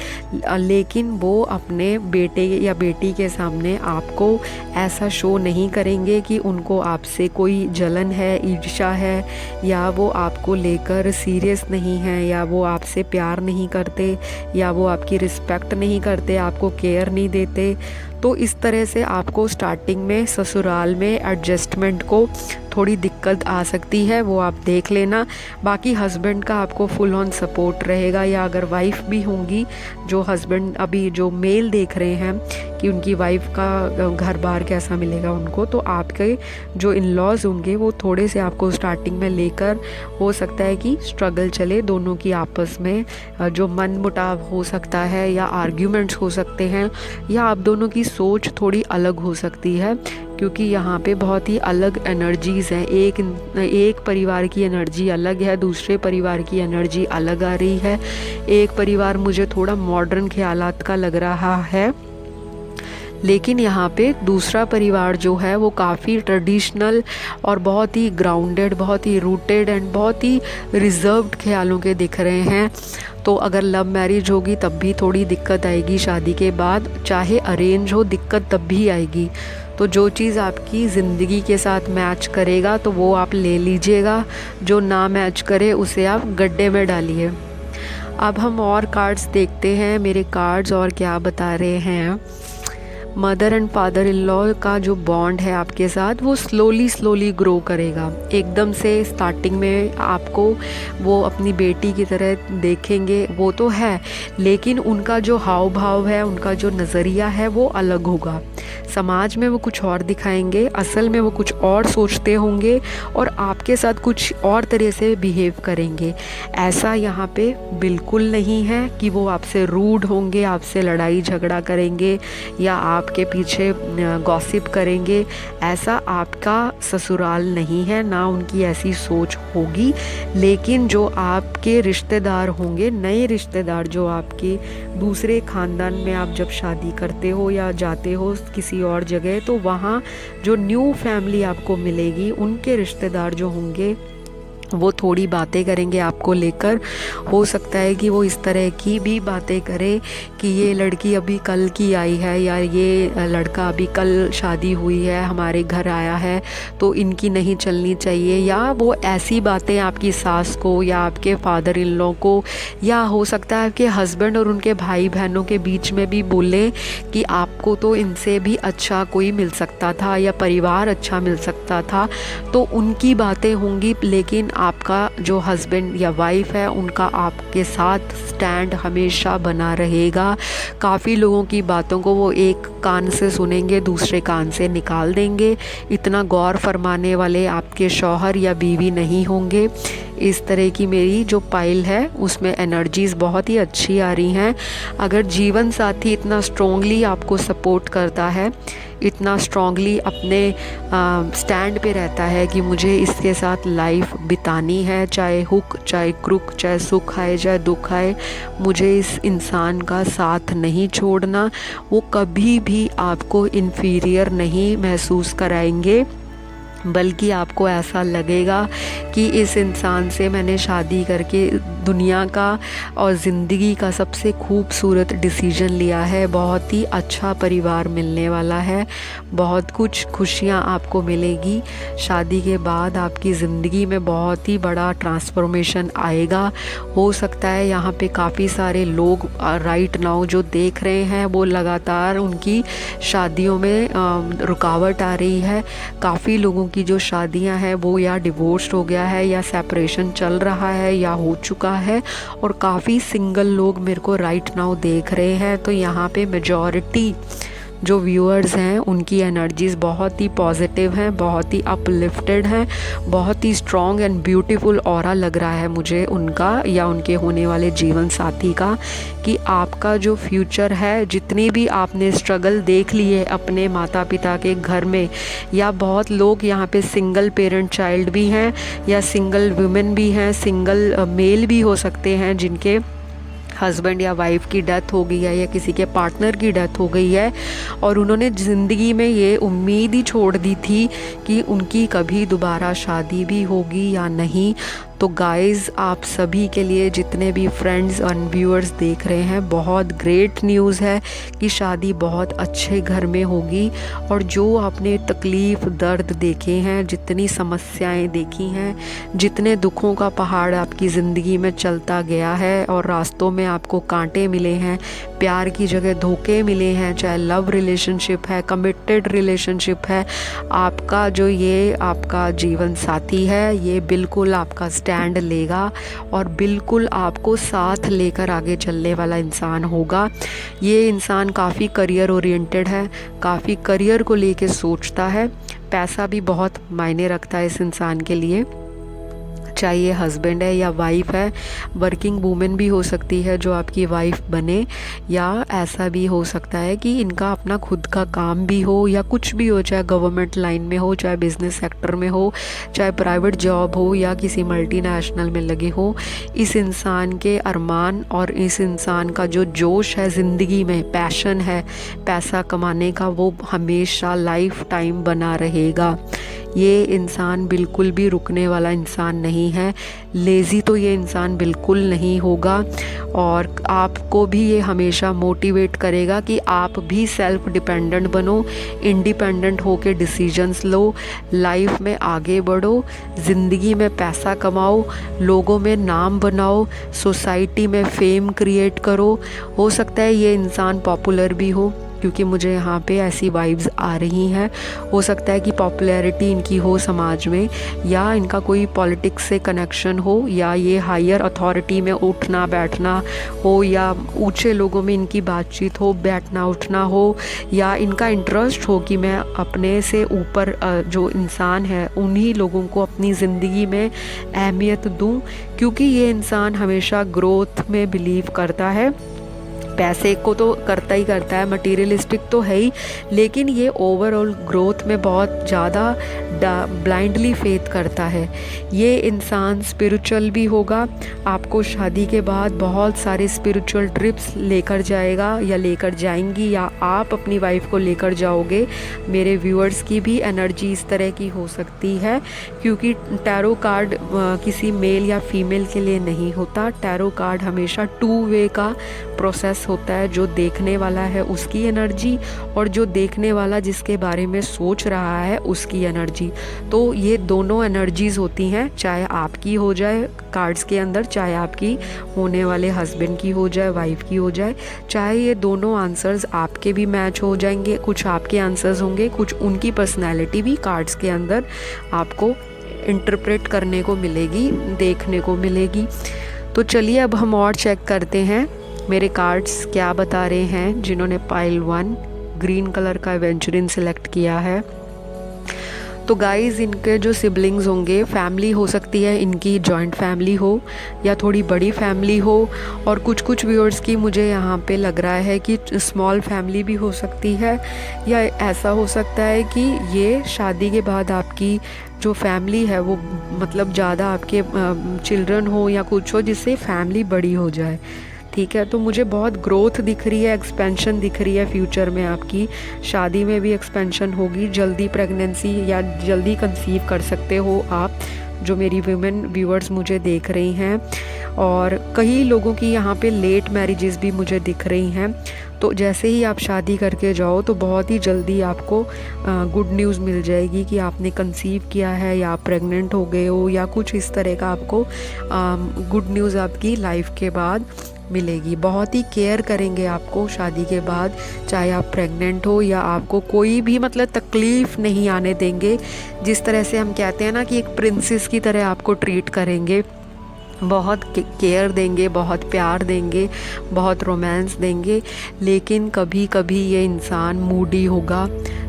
लेकिन वो अपने बेटे या बेटी के सामने आपको ऐसा शो नहीं करेंगे कि उनको आपसे कोई जलन है, ईर्ष्या है, या वो आपको लेकर सीरियस नहीं है, या वो आपसे प्यार नहीं करते, या वो आपकी रिस्पेक्ट नहीं करते, आपको केयर नहीं देते। तो इस तरह से आपको स्टार्टिंग में ससुराल में एडजस्टमेंट को थोड़ी दिक्कत आ सकती है, वो आप देख लेना। बाकी हस्बैंड का आपको फुल ऑन सपोर्ट रहेगा, या अगर वाइफ भी होंगी, जो हस्बैंड अभी जो मेल देख रहे हैं कि उनकी वाइफ का घर बार कैसा मिलेगा उनको, तो आपके जो इन लॉज होंगे वो थोड़े से आपको स्टार्टिंग में लेकर हो सकता है कि स्ट्रगल चले दोनों की आपस में, जो मन मुटाव हो सकता है या आर्ग्यूमेंट्स हो सकते हैं, या आप दोनों की सोच थोड़ी अलग हो सकती है, क्योंकि यहाँ पे बहुत ही अलग एनर्जीज़ हैं। एक परिवार की एनर्जी अलग है, दूसरे परिवार की एनर्जी अलग आ रही है। एक परिवार मुझे थोड़ा मॉडर्न ख्यालात का लग रहा है, लेकिन यहाँ पे दूसरा परिवार जो है वो काफ़ी ट्रेडिशनल और बहुत ही ग्राउंडेड, बहुत ही रूटेड एंड बहुत ही रिजर्व्ड ख्यालों के दिख रहे हैं। तो अगर लव मैरिज होगी तब भी थोड़ी दिक्कत आएगी, शादी के बाद चाहे अरेंज हो दिक्कत तब भी आएगी। तो जो चीज़ आपकी ज़िंदगी के साथ मैच करेगा तो वो आप ले लीजिएगा, जो ना मैच करे उसे आप गड्ढे में डालिए। अब हम और कार्ड्स देखते हैं, मेरे कार्ड्स और क्या बता रहे हैं। Mother and father in law का जो बॉन्ड है आपके साथ वो स्लोली ग्रो करेगा। एकदम से स्टार्टिंग में आपको वो अपनी बेटी की तरह देखेंगे वो तो है, लेकिन उनका जो हाव भाव है, उनका जो नज़रिया है वो अलग होगा। समाज में वो कुछ और दिखाएंगे, असल में वो कुछ और सोचते होंगे और आपके साथ कुछ और तरह से बिहेव करेंगे। ऐसा यहाँ पे बिल्कुल नहीं है कि वो आपसे रूड होंगे, आपसे लड़ाई झगड़ा करेंगे या आपके पीछे गॉसिप करेंगे। ऐसा आपका ससुराल नहीं है, ना उनकी ऐसी सोच होगी। लेकिन जो आपके रिश्तेदार होंगे, नए रिश्तेदार जो आपके दूसरे ख़ानदान में आप जब शादी करते हो या जाते हो किसी और जगह, तो वहाँ जो न्यू फैमिली आपको मिलेगी, उनके रिश्तेदार जो होंगे वो थोड़ी बातें करेंगे आपको लेकर। हो सकता है कि वो इस तरह की भी बातें करे कि ये लड़की अभी कल की आई है या ये लड़का अभी कल शादी हुई है, हमारे घर आया है, तो इनकी नहीं चलनी चाहिए। या वो ऐसी बातें आपकी सास को या आपके फादर इन लॉ को, या हो सकता है आपके हस्बैंड और उनके भाई बहनों के बीच में भी बोले कि आपको तो इनसे भी अच्छा कोई मिल सकता था या परिवार अच्छा मिल सकता था। तो उनकी बातें होंगी, लेकिन आपका जो हस्बैंड या वाइफ है उनका आपके साथ स्टैंड हमेशा बना रहेगा। काफ़ी लोगों की बातों को वो एक कान से सुनेंगे, दूसरे कान से निकाल देंगे। इतना गौर फरमाने वाले आपके शौहर या बीवी नहीं होंगे। इस तरह की मेरी जो पाइल है उसमें एनर्जीज़ बहुत ही अच्छी आ रही हैं। अगर जीवन साथी इतना स्ट्रॉन्गली आपको सपोर्ट करता है, इतना स्ट्रॉन्गली अपने स्टैंड पे रहता है कि मुझे इसके साथ लाइफ बितानी है, चाहे हुक चाहे क्रुक, चाहे सुख आए चाहे दुख आए, मुझे इस इंसान का साथ नहीं छोड़ना, वो कभी भी आपको इन्फीरियर नहीं महसूस कराएंगे, बल्कि आपको ऐसा लगेगा कि इस इंसान से मैंने शादी करके दुनिया का और ज़िंदगी का सबसे खूबसूरत डिसीजन लिया है। बहुत ही अच्छा परिवार मिलने वाला है, बहुत कुछ खुशियाँ आपको मिलेगी। शादी के बाद आपकी ज़िंदगी में बहुत ही बड़ा ट्रांसफॉर्मेशन आएगा। हो सकता है यहाँ पे काफ़ी सारे लोग राइट नाउ जो देख रहे हैं वो लगातार उनकी शादियों में रुकावट आ रही है। काफ़ी लोगों की जो शादियां हैं वो या डिवोर्स हो गया है या सेपरेशन चल रहा है या हो चुका है, और काफ़ी सिंगल लोग मेरे को राइट नाउ देख रहे हैं। तो यहाँ पे मेजॉरिटी जो व्यूअर्स हैं उनकी एनर्जीज़ बहुत ही पॉजिटिव हैं, बहुत ही अपलिफ्टेड हैं, बहुत ही स्ट्रॉन्ग एंड ब्यूटीफुल ऑरा लग रहा है मुझे उनका या उनके होने वाले जीवन साथी का, कि आपका जो फ्यूचर है, जितनी भी आपने स्ट्रगल देख ली है अपने माता पिता के घर में, या बहुत लोग यहाँ पे सिंगल पेरेंट चाइल्ड भी हैं या सिंगल वुमेन भी हैं, सिंगल मेल भी हो सकते हैं जिनके हस्बैंड या वाइफ की डेथ हो गई है या किसी के पार्टनर की डेथ हो गई है, और उन्होंने ज़िंदगी में ये उम्मीद ही छोड़ दी थी कि उनकी कभी दोबारा शादी भी होगी या नहीं। तो गाइज़, आप सभी के लिए, जितने भी फ्रेंड्स और व्यूअर्स देख रहे हैं, बहुत ग्रेट न्यूज़ है कि शादी बहुत अच्छे घर में होगी। और जो आपने तकलीफ़ दर्द देखे हैं, जितनी समस्याएं देखी हैं, जितने दुखों का पहाड़ आपकी ज़िंदगी में चलता गया है और रास्तों में आपको कांटे मिले हैं, प्यार की जगह धोखे मिले हैं, चाहे लव रिलेशनशिप है, कमिटेड रिलेशनशिप है, आपका जो ये आपका जीवन साथी है ये बिल्कुल आपका स्टैंड लेगा और बिल्कुल आपको साथ लेकर आगे चलने वाला इंसान होगा। ये इंसान काफ़ी करियर ओरिएंटेड है, काफ़ी करियर को लेके सोचता है, पैसा भी बहुत मायने रखता है इस इंसान के लिए। चाहे ये हस्बैंड है या वाइफ है, वर्किंग वूमेन भी हो सकती है जो आपकी वाइफ बने, या ऐसा भी हो सकता है कि इनका अपना खुद का काम भी हो या कुछ भी हो, चाहे गवर्नमेंट लाइन में हो, चाहे बिजनेस सेक्टर में हो, चाहे प्राइवेट जॉब हो या किसी मल्टीनेशनल में लगे हो। इस इंसान के अरमान और इस इंसान का जो जोश है ज़िंदगी में, पैशन है पैसा कमाने का, वो हमेशा लाइफ टाइम बना रहेगा। ये इंसान बिल्कुल भी रुकने वाला इंसान नहीं है, लेज़ी तो ये इंसान बिल्कुल नहीं होगा। और आपको भी ये हमेशा मोटिवेट करेगा कि आप भी सेल्फ डिपेंडेंट बनो, इंडिपेंडेंट होके डिसीजंस लो, लाइफ में आगे बढ़ो, ज़िंदगी में पैसा कमाओ, लोगों में नाम बनाओ, सोसाइटी में फेम क्रिएट करो। हो सकता है ये इंसान पॉपुलर भी हो, क्योंकि मुझे यहाँ पे ऐसी वाइब्स आ रही हैं। हो सकता है कि पॉपुलैरिटी इनकी हो समाज में, या इनका कोई पॉलिटिक्स से कनेक्शन हो, या ये हायर अथॉरिटी में उठना बैठना हो, या ऊंचे लोगों में इनकी बातचीत हो, बैठना उठना हो, या इनका इंटरेस्ट हो कि मैं अपने से ऊपर जो इंसान है उन्हीं लोगों को अपनी ज़िंदगी में अहमियत दूँ, क्योंकि ये इंसान हमेशा ग्रोथ में बिलीव करता है। पैसे को तो करता ही करता है, मटीरियलिस्टिक तो है ही, लेकिन ये ओवरऑल ग्रोथ में बहुत ज़्यादा ब्लाइंडली फेथ करता है। ये इंसान स्पिरिचुअल भी होगा, आपको शादी के बाद बहुत सारे स्पिरिचुअल ट्रिप्स लेकर जाएगा या लेकर जाएंगी, या आप अपनी वाइफ को लेकर जाओगे। मेरे व्यूअर्स की भी एनर्जी इस तरह की हो सकती है, क्योंकि टैरो कार्ड किसी मेल या फीमेल के लिए नहीं होता। टैरो कार्ड हमेशा 2 वे का प्रोसेस होता है, जो देखने वाला है उसकी एनर्जी और जो देखने वाला जिसके बारे में सोच रहा है उसकी एनर्जी। तो ये दोनों एनर्जीज होती हैं, चाहे आपकी हो जाए कार्ड्स के अंदर, चाहे आपकी होने वाले हस्बैंड की हो जाए, वाइफ की हो जाए, चाहे ये दोनों आंसर्स आपके भी मैच हो जाएंगे, कुछ आपके आंसर्स होंगे, कुछ उनकी पर्सनैलिटी भी कार्ड्स के अंदर आपको इंटरप्रेट करने को मिलेगी, देखने को मिलेगी। तो चलिए अब हम और चेक करते हैं मेरे कार्ड्स क्या बता रहे हैं। जिन्होंने पाइल 1 ग्रीन कलर का एवेंचुरिन सिलेक्ट किया है, तो गाइज़ इनके जो सिबलिंग्स होंगे, फैमिली हो सकती है इनकी जॉइंट फैमिली हो या थोड़ी बड़ी फैमिली हो, और कुछ व्यूअर्स की मुझे यहाँ पे लग रहा है कि स्मॉल फैमिली भी हो सकती है, या ऐसा हो सकता है कि ये शादी के बाद आपकी जो फैमिली है वो मतलब ज़्यादा आपके चिल्ड्रन हो या कुछ हो, जिससे फैमिली बड़ी हो जाए। ठीक है, तो मुझे बहुत ग्रोथ दिख रही है, एक्सपेंशन दिख रही है फ्यूचर में। आपकी शादी में भी एक्सपेंशन होगी, जल्दी प्रेगनेंसी या जल्दी कंसीव कर सकते हो आप, जो मेरी वुमेन व्यूअर्स मुझे देख रही हैं। और कई लोगों की यहाँ पे लेट मैरिजेस भी मुझे दिख रही हैं। तो जैसे ही आप शादी करके जाओ तो बहुत ही जल्दी आपको गुड न्यूज़ मिल जाएगी कि आपने कंसीव किया है या आप प्रेग्नेंट हो गए हो, या कुछ इस तरह का आपको गुड न्यूज़ आपकी लाइफ के बाद मिलेगी। बहुत ही केयर करेंगे आपको शादी के बाद, चाहे आप प्रेग्नेंट हो या आपको कोई भी मतलब तकलीफ़ नहीं आने देंगे। जिस तरह से हम कहते हैं ना कि एक प्रिंसेस की तरह आपको ट्रीट करेंगे, बहुत केयर देंगे, बहुत प्यार देंगे, बहुत रोमांस देंगे। लेकिन कभी कभी ये इंसान मूडी होगा,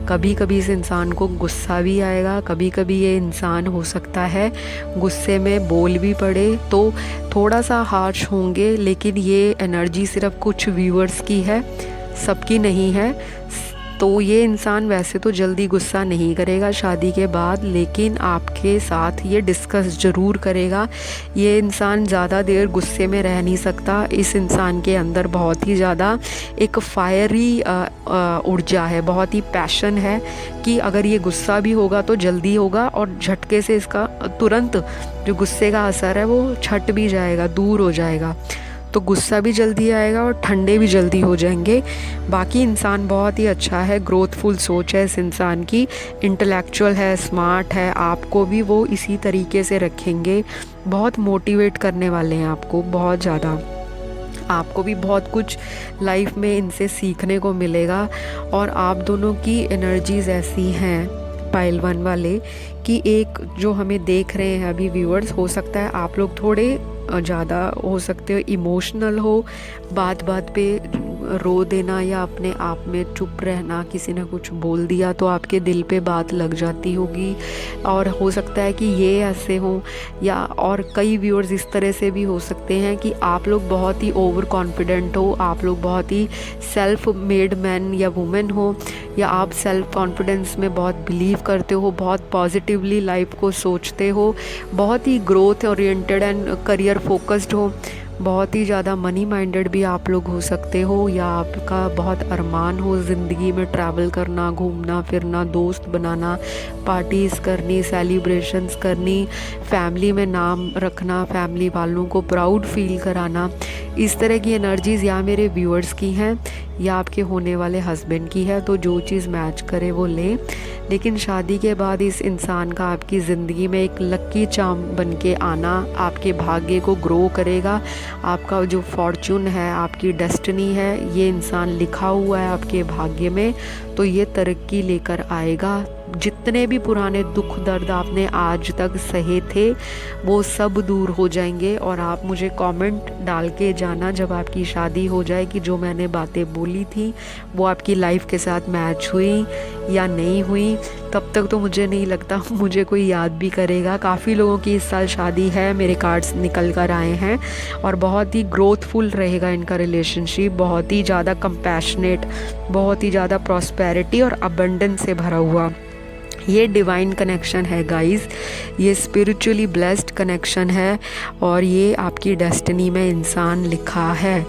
कभी कभी इस इंसान को गुस्सा भी आएगा, कभी कभी ये इंसान हो सकता है गुस्से में बोल भी पड़े, तो थोड़ा सा हार्श होंगे। लेकिन ये एनर्जी सिर्फ कुछ व्यूअर्स की है, सबकी नहीं है। तो ये इंसान वैसे तो जल्दी गुस्सा नहीं करेगा शादी के बाद, लेकिन आपके साथ ये डिस्कस ज़रूर करेगा। ये इंसान ज़्यादा देर गुस्से में रह नहीं सकता। इस इंसान के अंदर बहुत ही ज़्यादा एक फायरी ऊर्जा है, बहुत ही पैशन है कि अगर ये गुस्सा भी होगा तो जल्दी होगा, और झटके से इसका तुरंत जो गुस्से का असर है वो छट भी जाएगा, दूर हो जाएगा। तो गुस्सा भी जल्दी आएगा और ठंडे भी जल्दी हो जाएंगे। बाकी इंसान बहुत ही अच्छा है, ग्रोथफुल सोच है इस इंसान की, इंटेलेक्चुअल है, स्मार्ट है। आपको भी वो इसी तरीके से रखेंगे, बहुत मोटिवेट करने वाले हैं आपको, बहुत ज़्यादा। आपको भी बहुत कुछ लाइफ में इनसे सीखने को मिलेगा। और आप दोनों की एनर्जीज़ ऐसी हैं पाइल 1 वाले कि एक जो हमें देख रहे हैं अभी व्यूअर्स, हो सकता है आप लोग थोड़े ज़्यादा हो सकते हो इमोशनल हो, बात बात पे रो देना या अपने आप में चुप रहना, किसी ने कुछ बोल दिया तो आपके दिल पे बात लग जाती होगी। और हो सकता है कि ये ऐसे हों, या और कई व्यूअर्स इस तरह से भी हो सकते हैं कि आप लोग बहुत ही ओवर कॉन्फिडेंट हो, आप लोग बहुत ही सेल्फ मेड मैन या वुमेन हो, या आप सेल्फ कॉन्फिडेंस में बहुत बिलीव करते हो, बहुत पॉजिटिवली लाइफ को सोचते हो, बहुत ही growth oriented and career focused हो, बहुत ही ज़्यादा मनी माइंडेड भी आप लोग हो सकते हो, या आपका बहुत अरमान हो ज़िंदगी में ट्रैवल करना, घूमना फिरना, दोस्त बनाना, पार्टीज़ करनी, सेलिब्रेशंस करनी, फैमिली में नाम रखना, फैमिली वालों को प्राउड फील कराना। इस तरह की एनर्जीज़ या मेरे व्यूअर्स की हैं या आपके होने वाले हस्बैंड की है, तो जो चीज़ मैच करे वो लें। लेकिन शादी के बाद इस इंसान का आपकी ज़िंदगी में एक लक्की चार्म बन के आना आपके भाग्य को ग्रो करेगा। आपका जो फॉर्चून है, आपकी डेस्टिनी है, ये इंसान लिखा हुआ है आपके भाग्य में, तो ये तरक्की लेकर आएगा। जितने भी पुराने दुख दर्द आपने आज तक सहे थे वो सब दूर हो जाएंगे। और आप मुझे कमेंट डाल के जाना जब आपकी शादी हो जाए कि जो मैंने बातें बोली थी वो आपकी लाइफ के साथ मैच हुई या नहीं हुई। तब तक तो मुझे नहीं लगता मुझे कोई याद भी करेगा। काफ़ी लोगों की इस साल शादी है, मेरे कार्ड्स निकल कर आए हैं, और बहुत ही ग्रोथफुल रहेगा इनका रिलेशनशिप, बहुत ही ज़्यादा कंपैशनेट, बहुत ही ज़्यादा प्रॉस्पेरिटी और अबंडेंस से भरा हुआ। ये डिवाइन कनेक्शन है गाइस, ये स्पिरिचुअली ब्लेस्ड कनेक्शन है, और ये आपकी डेस्टिनी में इंसान लिखा है।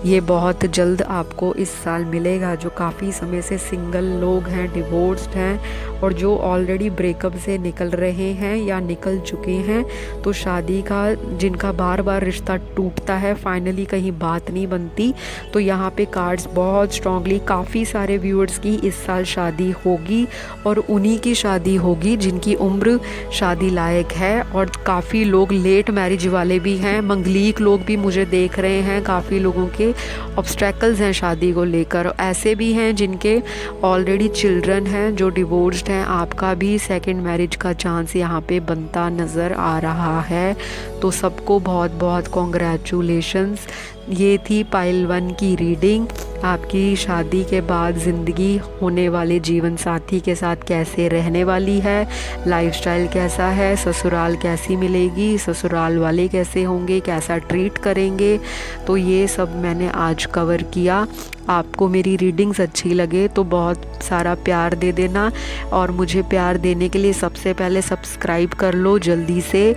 ये बहुत जल्द आपको इस साल मिलेगा। जो काफ़ी समय से सिंगल लोग हैं, डिवोर्स्ड हैं, और जो ऑलरेडी ब्रेकअप से निकल रहे हैं या निकल चुके हैं, तो शादी का जिनका बार बार रिश्ता टूटता है, फाइनली कहीं बात नहीं बनती, तो यहाँ पे कार्ड्स बहुत स्ट्रांगली काफ़ी सारे व्यूअर्स की इस साल शादी होगी, और उन्हीं की शादी होगी जिनकी उम्र शादी लायक है। और काफ़ी लोग लेट मैरिज वाले भी हैं, मंगलीक लोग भी मुझे देख रहे हैं, काफ़ी लोगों के ऑब्स्टेकल्स हैं शादी को लेकर। ऐसे भी हैं जिनके ऑलरेडी चिल्ड्रन हैं, जो डिवोर्स्ड हैं। आपका भी सेकंड मैरिज का चांस यहाँ पे बनता नज़र आ रहा है, तो सबको बहुत बहुत कॉन्ग्रेचुलेशंस। ये थी पाइल 1 की रीडिंग। आपकी शादी के बाद ज़िंदगी होने वाले जीवन साथी के साथ कैसे रहने वाली है, लाइफस्टाइल कैसा है, ससुराल कैसी मिलेगी, ससुराल वाले कैसे होंगे, कैसा ट्रीट करेंगे, तो ये सब मैंने आज कवर किया। आपको मेरी रीडिंग्स अच्छी लगे तो बहुत सारा प्यार दे देना, और मुझे प्यार देने के लिए सबसे पहले सब्सक्राइब कर लो जल्दी से।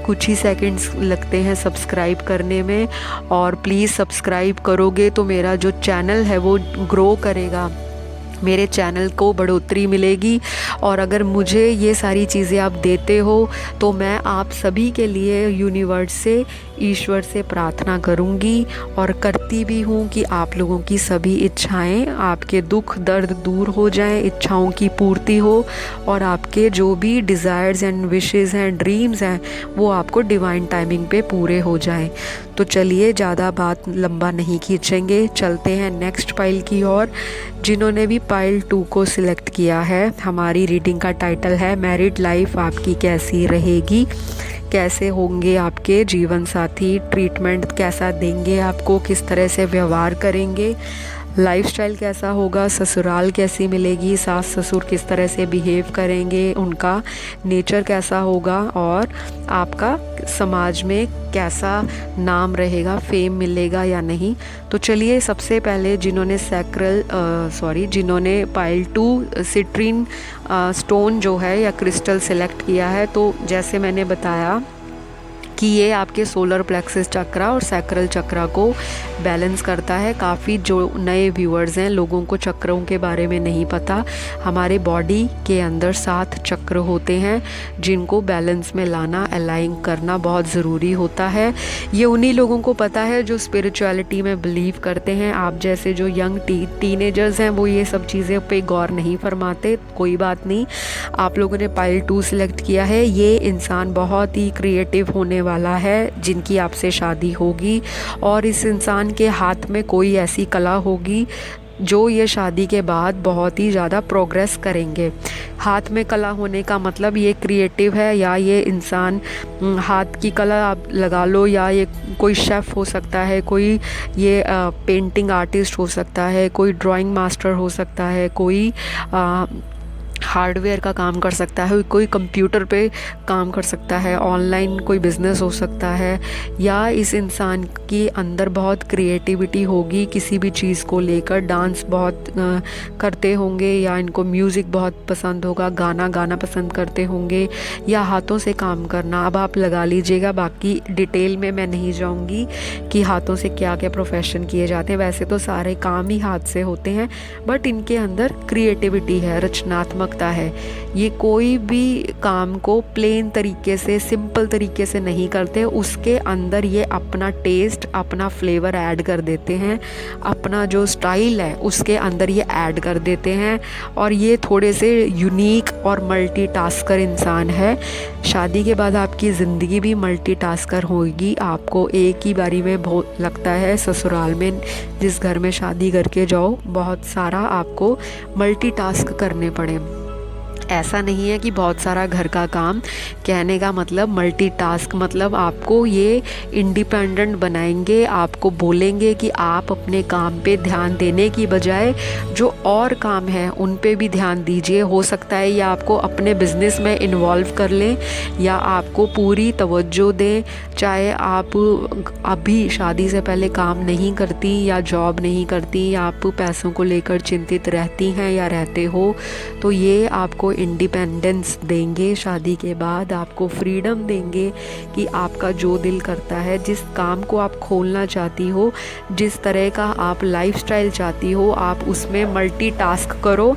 कुछ ही सेकंड्स लगते हैं सब्सक्राइब करने में, और प्लीज़ सब्सक्राइब करोगे तो मेरा जो चैनल है वो ग्रो करेगा, मेरे चैनल को बढ़ोतरी मिलेगी। और अगर मुझे ये सारी चीज़ें आप देते हो तो मैं आप सभी के लिए यूनिवर्स से, ईश्वर से प्रार्थना करूँगी, और करती भी हूँ कि आप लोगों की सभी इच्छाएं, आपके दुख दर्द दूर हो जाएं, इच्छाओं की पूर्ति हो, और आपके जो भी डिज़ायर्स एंड विशेज़ हैं, ड्रीम्स हैं, वो आपको डिवाइन टाइमिंग पे पूरे हो जाएं। तो चलिए ज़्यादा बात लंबा नहीं खींचेंगे, चलते हैं नेक्स्ट पाइल की ओर। जिन्होंने भी पाइल 2 को सिलेक्ट किया है, हमारी रीडिंग का टाइटल है मैरिड लाइफ आपकी कैसी रहेगी, कैसे होंगे आपके जीवन साथी, ट्रीटमेंट कैसा देंगे आपको, किस तरह से व्यवहार करेंगे, लाइफस्टाइल कैसा होगा, ससुराल कैसी मिलेगी, सास ससुर किस तरह से बिहेव करेंगे, उनका नेचर कैसा होगा, और आपका समाज में कैसा नाम रहेगा, फेम मिलेगा या नहीं। तो चलिए सबसे पहले जिन्होंने पाइल 2 सिट्रीन स्टोन जो है या क्रिस्टल सेलेक्ट किया है, तो जैसे मैंने बताया कि ये आपके सोलर प्लेक्सस चक्रा और सैक्रल चक्रा को बैलेंस करता है। काफ़ी जो नए व्यूअर्स हैं, लोगों को चक्रों के बारे में नहीं पता। हमारे बॉडी के अंदर 7 चक्र होते हैं जिनको बैलेंस में लाना, अलाइन करना बहुत ज़रूरी होता है। ये उन्हीं लोगों को पता है जो स्पिरिचुअलिटी में बिलीव करते हैं। आप जैसे जो यंग टीनेजर्स हैं वो ये सब चीज़ें पे गौर नहीं फरमाते। कोई बात नहीं, आप लोगों ने पाइल 2 सिलेक्ट किया है। ये इंसान बहुत ही क्रिएटिव होने वाला है जिनकी आपसे शादी होगी, और इस इंसान के हाथ में कोई ऐसी कला होगी जो ये शादी के बाद बहुत ही ज़्यादा प्रोग्रेस करेंगे। हाथ में कला होने का मतलब ये क्रिएटिव है, या ये इंसान हाथ की कला आप लगा लो, या ये कोई शेफ़ हो सकता है, कोई ये पेंटिंग आर्टिस्ट हो सकता है, कोई ड्राइंग मास्टर हो सकता है, कोई हार्डवेयर का काम कर सकता है, कोई कंप्यूटर पे काम कर सकता है, ऑनलाइन कोई बिज़नेस हो सकता है, या इस इंसान के अंदर बहुत क्रिएटिविटी होगी किसी भी चीज़ को लेकर। डांस बहुत करते होंगे, या इनको म्यूज़िक बहुत पसंद होगा, गाना गाना पसंद करते होंगे, या हाथों से काम करना। अब आप लगा लीजिएगा, बाकी डिटेल में मैं नहीं जाऊंगी कि हाथों से क्या क्या प्रोफेशन किए जाते हैं। वैसे तो सारे काम ही हाथ से होते हैं, बट इनके अंदर क्रिएटिविटी है, रचनात्मकता है। ये कोई भी काम को प्लेन तरीके से, सिंपल तरीके से नहीं करते, उसके अंदर ये अपना टेस्ट, अपना फ्लेवर ऐड कर देते हैं, अपना जो स्टाइल है उसके अंदर ये ऐड कर देते हैं, और ये थोड़े से यूनिक और मल्टीटास्कर इंसान है। शादी के बाद आपकी ज़िंदगी भी मल्टीटास्कर होगी। आपको एक ही बारी में बहुत लगता है ससुराल में, जिस घर में शादी करके जाओ, बहुत सारा आपको मल्टीटास्क करने पड़े। ऐसा नहीं है कि बहुत सारा घर का काम, कहने का मतलब मल्टीटास्क मतलब आपको ये इंडिपेंडेंट बनाएंगे। आपको बोलेंगे कि आप अपने काम पे ध्यान देने की बजाय जो और काम है उन पे भी ध्यान दीजिए। हो सकता है या आपको अपने बिज़नेस में इन्वॉल्व कर लें, या आपको पूरी तवज्जो दें। चाहे आप अभी शादी से पहले काम नहीं करती या जॉब नहीं करती, या आप पैसों को लेकर चिंतित रहती हैं या रहते हो, तो ये आपको इंडिपेंडेंस देंगे। शादी के बाद आपको फ्रीडम देंगे कि आपका जो दिल करता है, जिस काम को आप खोलना चाहती हो, जिस तरह का आप लाइफस्टाइल चाहती हो, आप उसमें मल्टीटास्क करो।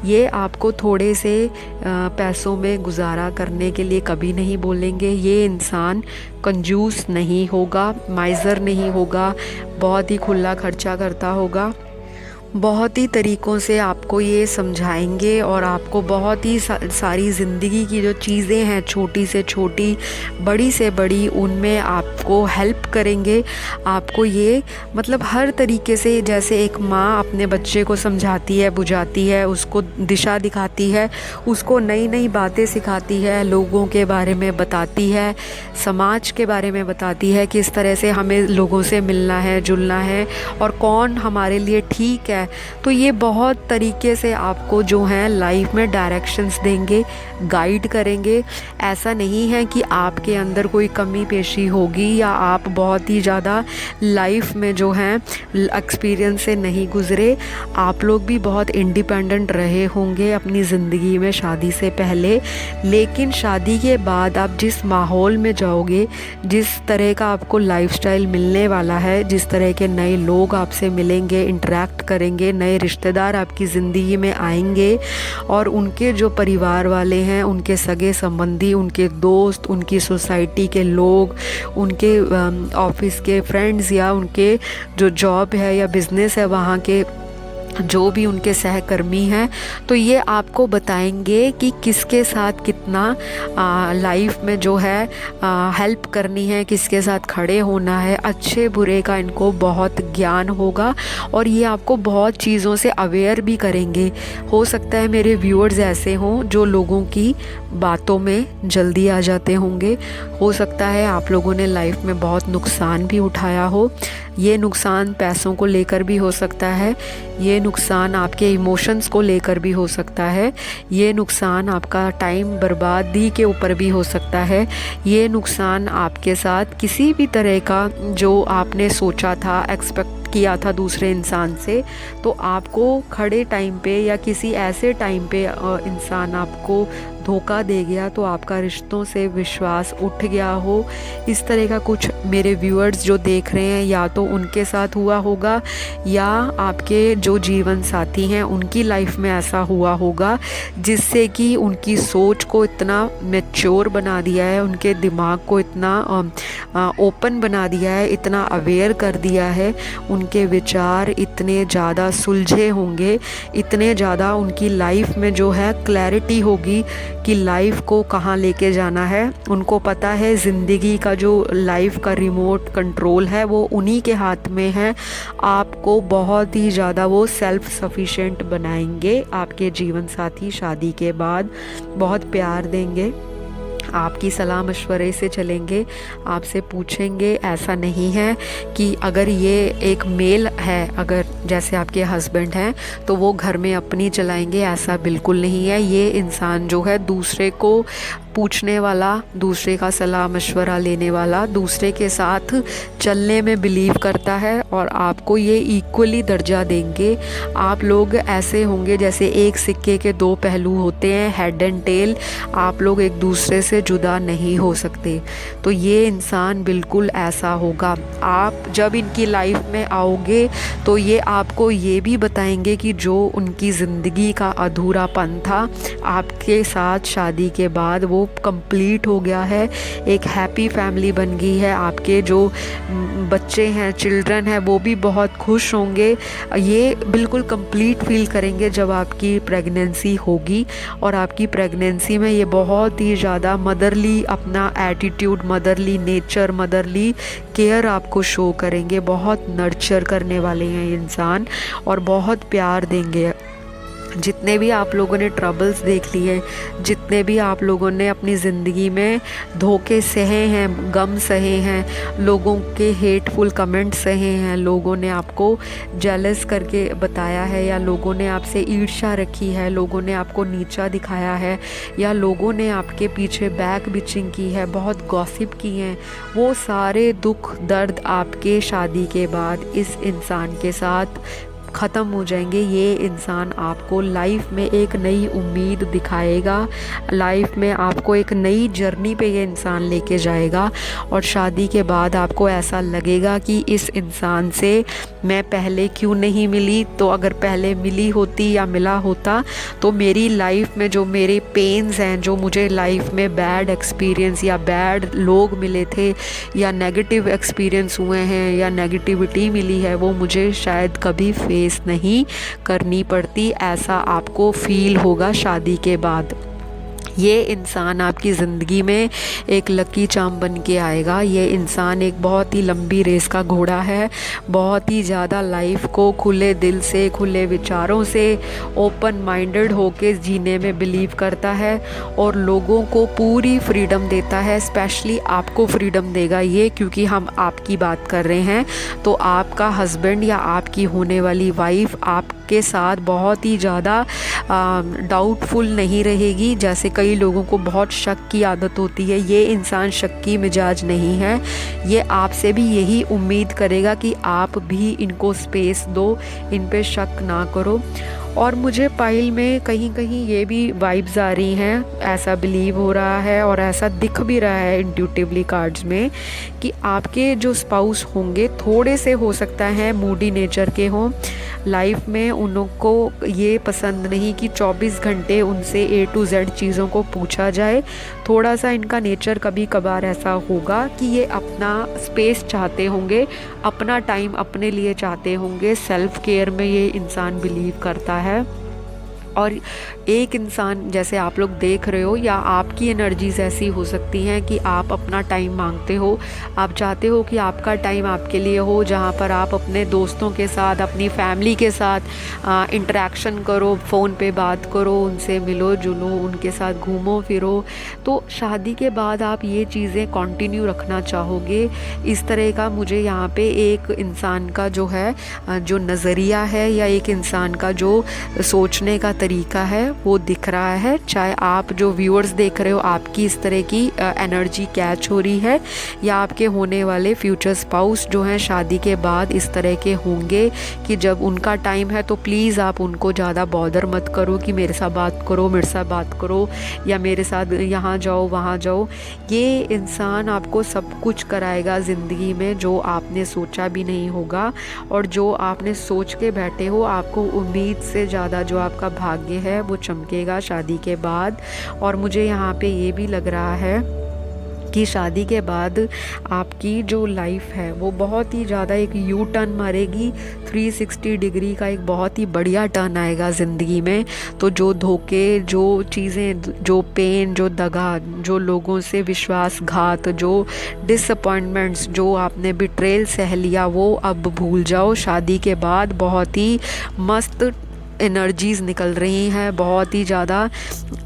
ये आपको थोड़े से पैसों में गुजारा करने के लिए कभी नहीं बोलेंगे। ये इंसान कंजूस नहीं होगा, माइज़र नहीं होगा, बहुत ही खुला खर्चा करता होगा। बहुत ही तरीक़ों से आपको ये समझाएंगे, और आपको बहुत ही सारी ज़िंदगी की जो चीज़ें हैं, छोटी से छोटी, बड़ी से बड़ी, उनमें आपको हेल्प करेंगे। आपको ये मतलब हर तरीके से, जैसे एक माँ अपने बच्चे को समझाती है, बुझाती है, उसको दिशा दिखाती है, उसको नई नई बातें सिखाती है, लोगों के बारे में बताती है, समाज के बारे में बताती है, किस तरह से हमें लोगों से मिलना है, जुलना है, और कौन हमारे लिए ठीक है। तो ये बहुत तरीके से आपको जो है लाइफ में डायरेक्शंस देंगे, गाइड करेंगे। ऐसा नहीं है कि आपके अंदर कोई कमी पेशी होगी, या आप बहुत ही ज़्यादा लाइफ में जो है एक्सपीरियंस से नहीं गुज़रे। आप लोग भी बहुत इंडिपेंडेंट रहे होंगे अपनी ज़िंदगी में शादी से पहले, लेकिन शादी के बाद आप जिस माहौल में जाओगे, जिस तरह का आपको लाइफस्टाइल मिलने वाला है, जिस तरह के नए लोग आपसे मिलेंगे, इंटरेक्ट करेंगे, नए रिश्तेदार आपकी ज़िंदगी में आएंगे, और उनके जो परिवार वाले हैं, उनके सगे संबंधी, उनके दोस्त, उनकी सोसाइटी के लोग, उनके ऑफिस के फ्रेंड्स, या उनके जो जॉब है या बिज़नेस है वहाँ के जो भी उनके सहकर्मी हैं, तो ये आपको बताएंगे कि किसके साथ कितना लाइफ में जो है हेल्प करनी है, किसके साथ खड़े होना है। अच्छे बुरे का इनको बहुत ज्ञान होगा, और ये आपको बहुत चीज़ों से अवेयर भी करेंगे। हो सकता है मेरे व्यूअर्स ऐसे हों जो लोगों की बातों में जल्दी आ जाते होंगे। हो सकता है आप लोगों ने लाइफ में बहुत नुकसान भी उठाया हो। ये नुकसान पैसों को लेकर भी हो सकता है, ये नुकसान आपके इमोशंस को लेकर भी हो सकता है, ये नुकसान आपका टाइम बर्बादी के ऊपर भी हो सकता है, ये नुकसान आपके साथ किसी भी तरह का जो आपने सोचा था, एक्सपेक्ट किया था दूसरे इंसान से, तो आपको खड़े टाइम पे या किसी ऐसे टाइम पे इंसान आपको धोखा दे गया, तो आपका रिश्तों से विश्वास उठ गया हो। इस तरह का कुछ मेरे व्यूअर्स जो देख रहे हैं, या तो उनके साथ हुआ होगा, या आपके जो जीवन साथी हैं उनकी लाइफ में ऐसा हुआ होगा, जिससे कि उनकी सोच को इतना मैच्योर बना दिया है, उनके दिमाग को इतना ओपन बना दिया है, इतना अवेयर कर दिया है, उनके विचार इतने ज़्यादा सुलझे होंगे, इतने ज़्यादा उनकी लाइफ में जो है क्लैरिटी होगी कि लाइफ को कहाँ लेके जाना है। उनको पता है ज़िंदगी का जो लाइफ का रिमोट कंट्रोल है वो उन्हीं के हाथ में है। आपको बहुत ही ज़्यादा वो सेल्फ सफिशिएंट बनाएंगे। आपके जीवन साथी शादी के बाद बहुत प्यार देंगे, आपकी सलाह मशवरे से चलेंगे, आपसे पूछेंगे। ऐसा नहीं है कि अगर ये एक मेल है, अगर जैसे आपके हस्बैंड हैं तो वो घर में अपनी चलाएंगे, ऐसा बिल्कुल नहीं है। ये इंसान जो है दूसरे को पूछने वाला, दूसरे का सलाह मशवरा लेने वाला, दूसरे के साथ चलने में बिलीव करता है और आपको ये इक्वली दर्जा देंगे। आप लोग ऐसे होंगे जैसे एक सिक्के के दो पहलू होते हैं, हेड एंड टेल। आप लोग एक दूसरे से जुदा नहीं हो सकते। तो ये इंसान बिल्कुल ऐसा होगा। आप जब इनकी लाइफ में आओगे तो ये आपको ये भी बताएंगे कि जो उनकी ज़िंदगी का अधूरापन था आपके साथ शादी के बाद वो कंप्लीट हो गया है। एक हैप्पी फैमिली बन गई है। आपके जो बच्चे हैं, चिल्ड्रन हैं, वो भी बहुत खुश होंगे। ये बिल्कुल कंप्लीट फील करेंगे जब आपकी प्रेगनेंसी होगी। और आपकी प्रेगनेंसी में ये बहुत ही ज़्यादा मदरली अपना attitude, motherly nature, motherly care आपको शो करेंगे। बहुत नर्चर करने वाले हैं ये इंसान और बहुत प्यार देंगे। जितने भी आप लोगों ने ट्रबल्स देख लिए, जितने भी आप लोगों ने अपनी ज़िंदगी में धोखे सहे हैं, गम सहे हैं, लोगों के हेटफुल कमेंट्स सहे हैं, लोगों ने आपको जेलस करके बताया है, या लोगों ने आपसे ईर्ष्या रखी है, लोगों ने आपको नीचा दिखाया है, या लोगों ने आपके पीछे बैक बिचिंग की है, बहुत गॉसिप की हैं, वो सारे दुख दर्द आपके शादी के बाद इस इंसान के साथ ख़त्म हो जाएंगे। ये इंसान आपको लाइफ में एक नई उम्मीद दिखाएगा, लाइफ में आपको एक नई जर्नी पे ये इंसान लेके जाएगा। और शादी के बाद आपको ऐसा लगेगा कि इस इंसान से मैं पहले क्यों नहीं मिली। तो अगर पहले मिली होती या मिला होता तो मेरी लाइफ में जो मेरे पेन्स हैं, जो मुझे लाइफ में बैड एक्सपीरियंस या बैड लोग मिले थे या नेगेटिव एक्सपीरियंस हुए हैं या नेगेटिविटी मिली है, वो मुझे शायद कभी फेस नहीं करनी पड़ती। ऐसा आपको फील होगा शादी के बाद। ये इंसान आपकी ज़िंदगी में एक लकी चार्म बन के आएगा। ये इंसान एक बहुत ही लंबी रेस का घोड़ा है, बहुत ही ज़्यादा लाइफ को खुले दिल से, खुले विचारों से, ओपन माइंडेड होके जीने में बिलीव करता है और लोगों को पूरी फ्रीडम देता है। स्पेशली आपको फ्रीडम देगा ये, क्योंकि हम आपकी बात कर रहे हैं। तो आपका हस्बैंड या आपकी होने वाली वाइफ आपके साथ बहुत ही ज़्यादा डाउटफुल नहीं रहेगी। जैसे कई लोगों को बहुत शक की आदत होती है, ये इंसान शक्की मिजाज नहीं है। ये आपसे भी यही उम्मीद करेगा कि आप भी इनको स्पेस दो, इन पे शक ना करो। और मुझे पाइल में कहीं कहीं ये भी वाइब्स आ रही हैं, ऐसा बिलीव हो रहा है और ऐसा दिख भी रहा है इंट्यूटिवली कार्ड्स में, कि आपके जो स्पाउस होंगे थोड़े से हो सकता है मूडी नेचर के हों। लाइफ में उनको ये पसंद नहीं कि 24 घंटे उनसे A to Z चीज़ों को पूछा जाए। थोड़ा सा इनका नेचर कभी कभार ऐसा होगा कि ये अपना स्पेस चाहते होंगे, अपना टाइम अपने लिए चाहते होंगे। सेल्फ केयर में ये इंसान बिलीव करता है। और एक इंसान जैसे आप लोग देख रहे हो, या आपकी एनर्जीज ऐसी हो सकती हैं कि आप अपना टाइम मांगते हो, आप चाहते हो कि आपका टाइम आपके लिए हो, जहाँ पर आप अपने दोस्तों के साथ, अपनी फैमिली के साथ इंटरेक्शन करो, फ़ोन पे बात करो, उनसे मिलो जुलो, उनके साथ घूमो फिरो। तो शादी के बाद आप ये चीज़ें कंटिन्यू रखना चाहोगे। इस तरह का मुझे यहाँ पे एक इंसान का जो है जो नज़रिया है, या एक इंसान का जो सोचने का तरीका है वो दिख रहा है। चाहे आप जो व्यूअर्स देख रहे हो, आपकी इस तरह की एनर्जी कैच हो रही है, या आपके होने वाले फ्यूचर स्पाउस जो हैं शादी के बाद इस तरह के होंगे कि जब उनका टाइम है तो प्लीज़ आप उनको ज़्यादा बॉदर मत करो कि मेरे साथ बात करो, मेरे साथ बात करो, या मेरे साथ यहाँ जाओ वहाँ जाओ। ये इंसान आपको सब कुछ कराएगा ज़िंदगी में जो आपने सोचा भी नहीं होगा, और जो आपने सोच के बैठे हो, आपको उम्मीद से ज़्यादा जो आपका भाग्य है वो चमकेगा शादी के बाद। और मुझे यहाँ पे ये भी लग रहा है कि शादी के बाद आपकी जो लाइफ है वो बहुत ही ज़्यादा एक यू टर्न मारेगी, 360 डिग्री का एक बहुत ही बढ़िया टर्न आएगा ज़िंदगी में। तो जो धोखे, जो चीज़ें, जो पेन, जो दगा, जो लोगों से विश्वासघात, जो डिसअपॉइंटमेंट्स, जो आपने बिट्रेल सह लिया, वो अब भूल जाओ। शादी के बाद बहुत ही मस्त एनर्जीज़ निकल रही हैं, बहुत ही ज़्यादा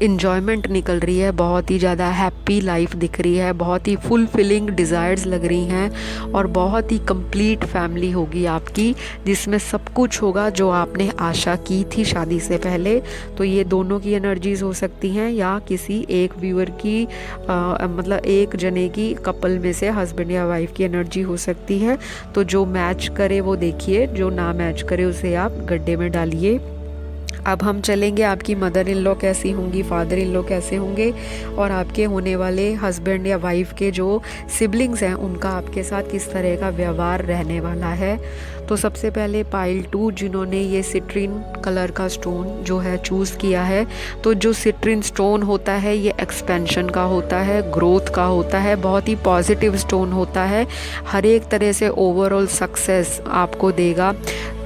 इन्जॉयमेंट निकल रही है, बहुत ही ज़्यादा हैप्पी लाइफ दिख रही है, बहुत ही फुलफिलिंग डिज़ायर्स लग रही हैं और बहुत ही कंप्लीट फैमिली होगी आपकी, जिसमें सब कुछ होगा जो आपने आशा की थी शादी से पहले। तो ये दोनों की एनर्जीज़ हो सकती हैं या किसी एक व्यूअर की मतलब एक जने की, कपल में से हस्बैंड या वाइफ की एनर्जी हो सकती है। तो जो मैच करे वो देखिए, जो ना मैच करे उसे आप गड्ढे में डालिए। अब हम चलेंगे आपकी मदर इन लॉ कैसी होंगी, फादर इन लॉ कैसे होंगे और आपके होने वाले हस्बैंड या वाइफ के जो सिबलिंग्स हैं उनका आपके साथ किस तरह का व्यवहार रहने वाला है। तो सबसे पहले पाइल 2 जिन्होंने ये सिट्रीन कलर का स्टोन जो है चूज़ किया है, तो जो सिट्रीन स्टोन होता है ये एक्सपेंशन का होता है, ग्रोथ का होता है, बहुत ही पॉजिटिव स्टोन होता है, हर एक तरह से ओवरऑल सक्सेस आपको देगा।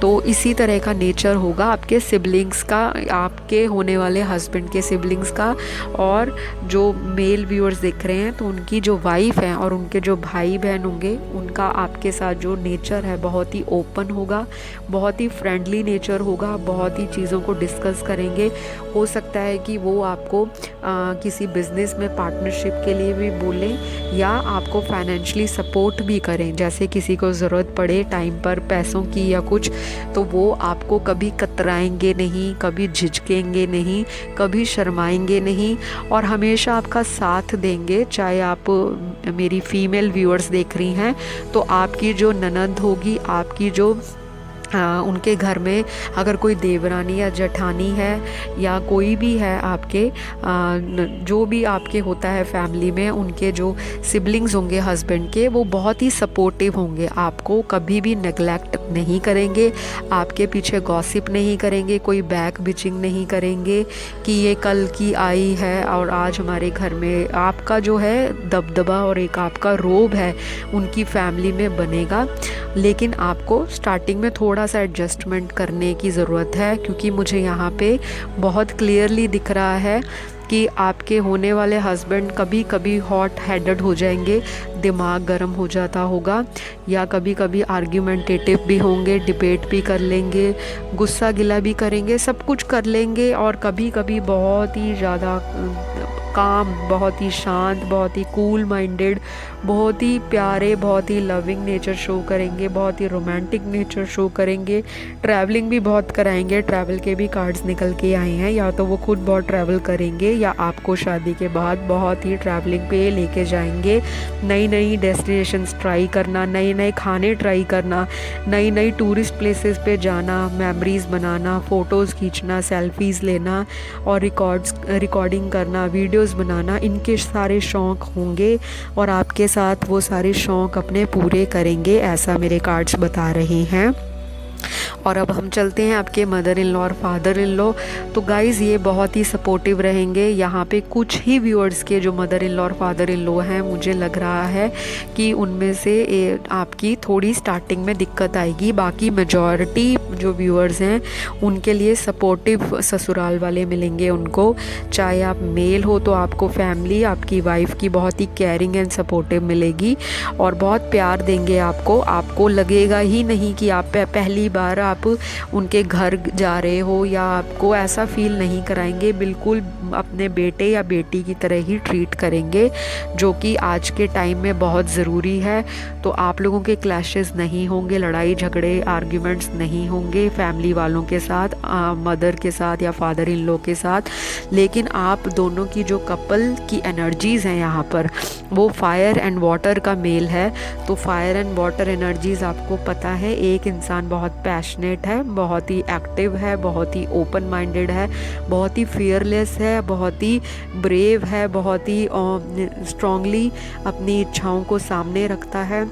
तो इसी तरह का नेचर होगा आपके सिबलिंग्स का, आपके होने वाले हस्बैंड के सिबलिंग्स का। और जो मेल व्यूअर्स देख रहे हैं तो उनकी जो वाइफ है और उनके जो भाई बहन होंगे उनका आपके साथ जो नेचर है बहुत ही ओपन होगा, बहुत ही फ्रेंडली नेचर होगा, बहुत ही चीज़ों को डिस्कस करेंगे। हो सकता है कि वो आपको किसी बिज़नेस में पार्टनरशिप के लिए भी बोलें या आपको फाइनेंशियली सपोर्ट भी करें, जैसे किसी को ज़रूरत पड़े टाइम पर पैसों की या कुछ, तो वो आपको कभी कतराएंगे नहीं, कभी झिझकेंगे नहीं, कभी शर्माएंगे नहीं और हमेशा आपका साथ देंगे। चाहे आप मेरी फीमेल व्यूअर्स देख रही हैं तो आपकी जो ननद होगी, आपकी जो उनके घर में अगर कोई देवरानी या जेठानी है या कोई भी है आपके जो भी आपके होता है फैमिली में, उनके जो सिबलिंग्स होंगे हस्बैंड के, वो बहुत ही सपोर्टिव होंगे, आपको कभी भी नेग्लेक्ट नहीं करेंगे, आपके पीछे गॉसिप नहीं करेंगे, कोई बैक बिचिंग नहीं करेंगे कि ये कल की आई है और आज हमारे घर में। आपका जो है दबदबा और एक आपका रोब है उनकी फैमिली में बनेगा, लेकिन आपको स्टार्टिंग में थोड़ा सा एडजस्टमेंट करने की ज़रूरत है, क्योंकि मुझे यहाँ पे बहुत क्लियरली दिख रहा है कि आपके होने वाले हस्बैंड कभी कभी हॉट हेडेड हो जाएंगे, दिमाग गर्म हो जाता होगा, या कभी कभी आर्ग्यूमेंटेटिव भी होंगे, डिबेट भी कर लेंगे, गुस्सा गिला भी करेंगे, सब कुछ कर लेंगे और कभी कभी बहुत ही ज़्यादा काम, बहुत ही शांत, बहुत ही कूल माइंडेड, बहुत ही प्यारे, बहुत ही लविंग नेचर शो करेंगे, बहुत ही रोमांटिक नेचर शो करेंगे, ट्रैवलिंग भी बहुत कराएंगे। ट्रैवल के भी कार्ड्स निकल के आए हैं, या तो वो खुद बहुत ट्रैवल करेंगे या आपको शादी के बाद बहुत ही ट्रैवलिंग पे लेके जाएंगे। नई नई डेस्टिनेशंस ट्राई करना, नए नए खाने ट्राई करना, नई नई टूरिस्ट प्लेसेस पे जाना, मेमोरीज़ बनाना, फ़ोटोज़ खींचना, सेल्फीज़ लेना और रिकॉर्डिंग करना, वीडियोज़ बनाना, इनके सारे शौक़ होंगे और आपके साथ वो सारे शौक़ अपने पूरे करेंगे, ऐसा मेरे कार्ड्स बता रहे हैं। और अब हम चलते हैं आपके मदर इन लॉ और फादर इन लॉ। तो गाइज़ ये बहुत ही सपोर्टिव रहेंगे। यहाँ पे कुछ ही व्यूअर्स के जो मदर इन लॉ और फादर इन लॉ हैं, मुझे लग रहा है कि उनमें से आपकी थोड़ी स्टार्टिंग में दिक्कत आएगी, बाकी मेजॉरिटी जो व्यूअर्स हैं उनके लिए सपोर्टिव ससुराल वाले मिलेंगे उनको। चाहे आप मेल हो तो आपको फैमिली, आपकी वाइफ की बहुत ही केयरिंग एंड सपोर्टिव मिलेगी और बहुत प्यार देंगे आपको लगेगा ही नहीं कि आप पहली बार आप उनके घर जा रहे हो, या आपको ऐसा फील नहीं कराएंगे, बिल्कुल अपने बेटे या बेटी की तरह ही ट्रीट करेंगे, जो कि आज के टाइम में बहुत ज़रूरी है। तो आप लोगों के क्लैशेस नहीं होंगे, लड़ाई झगड़े आर्ग्यूमेंट्स नहीं होंगे फैमिली वालों के साथ, मदर के साथ या फादर इन लॉ के साथ। लेकिन आप दोनों की जो कपल की एनर्जीज़ हैं यहाँ पर, वो फायर एंड वाटर का मेल है। तो फायर एंड वाटर एनर्जीज़ आपको पता है, एक इंसान बहुत पैशनेट है, बहुत ही एक्टिव है, बहुत ही ओपन माइंडेड है, बहुत ही फियरलेस है, बहुत ही ब्रेव है, बहुत ही स्ट्रांगली अपनी इच्छाओं को सामने रखता है,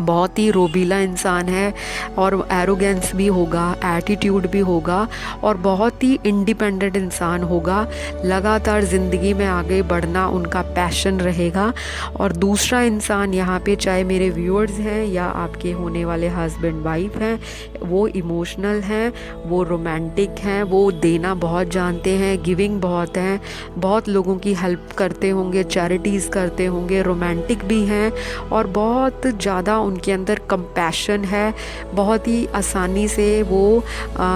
बहुत ही रोबीला इंसान है और एरोगेंस भी होगा, एटीट्यूड भी होगा और बहुत ही इंडिपेंडेंट इंसान होगा। लगातार ज़िंदगी में आगे बढ़ना उनका पैशन रहेगा। और दूसरा इंसान यहाँ पे, चाहे मेरे व्यूअर्स हैं या आपके होने वाले हस्बैंड वाइफ हैं, वो इमोशनल हैं, वो रोमांटिक हैं, वो देना बहुत जानते हैं, गिविंग बहुत हैं, बहुत लोगों की हेल्प करते होंगे, चैरिटीज़ करते होंगे, रोमांटिक भी हैं और बहुत ज़्यादा उनके अंदर कंपैशन है। बहुत ही आसानी से वो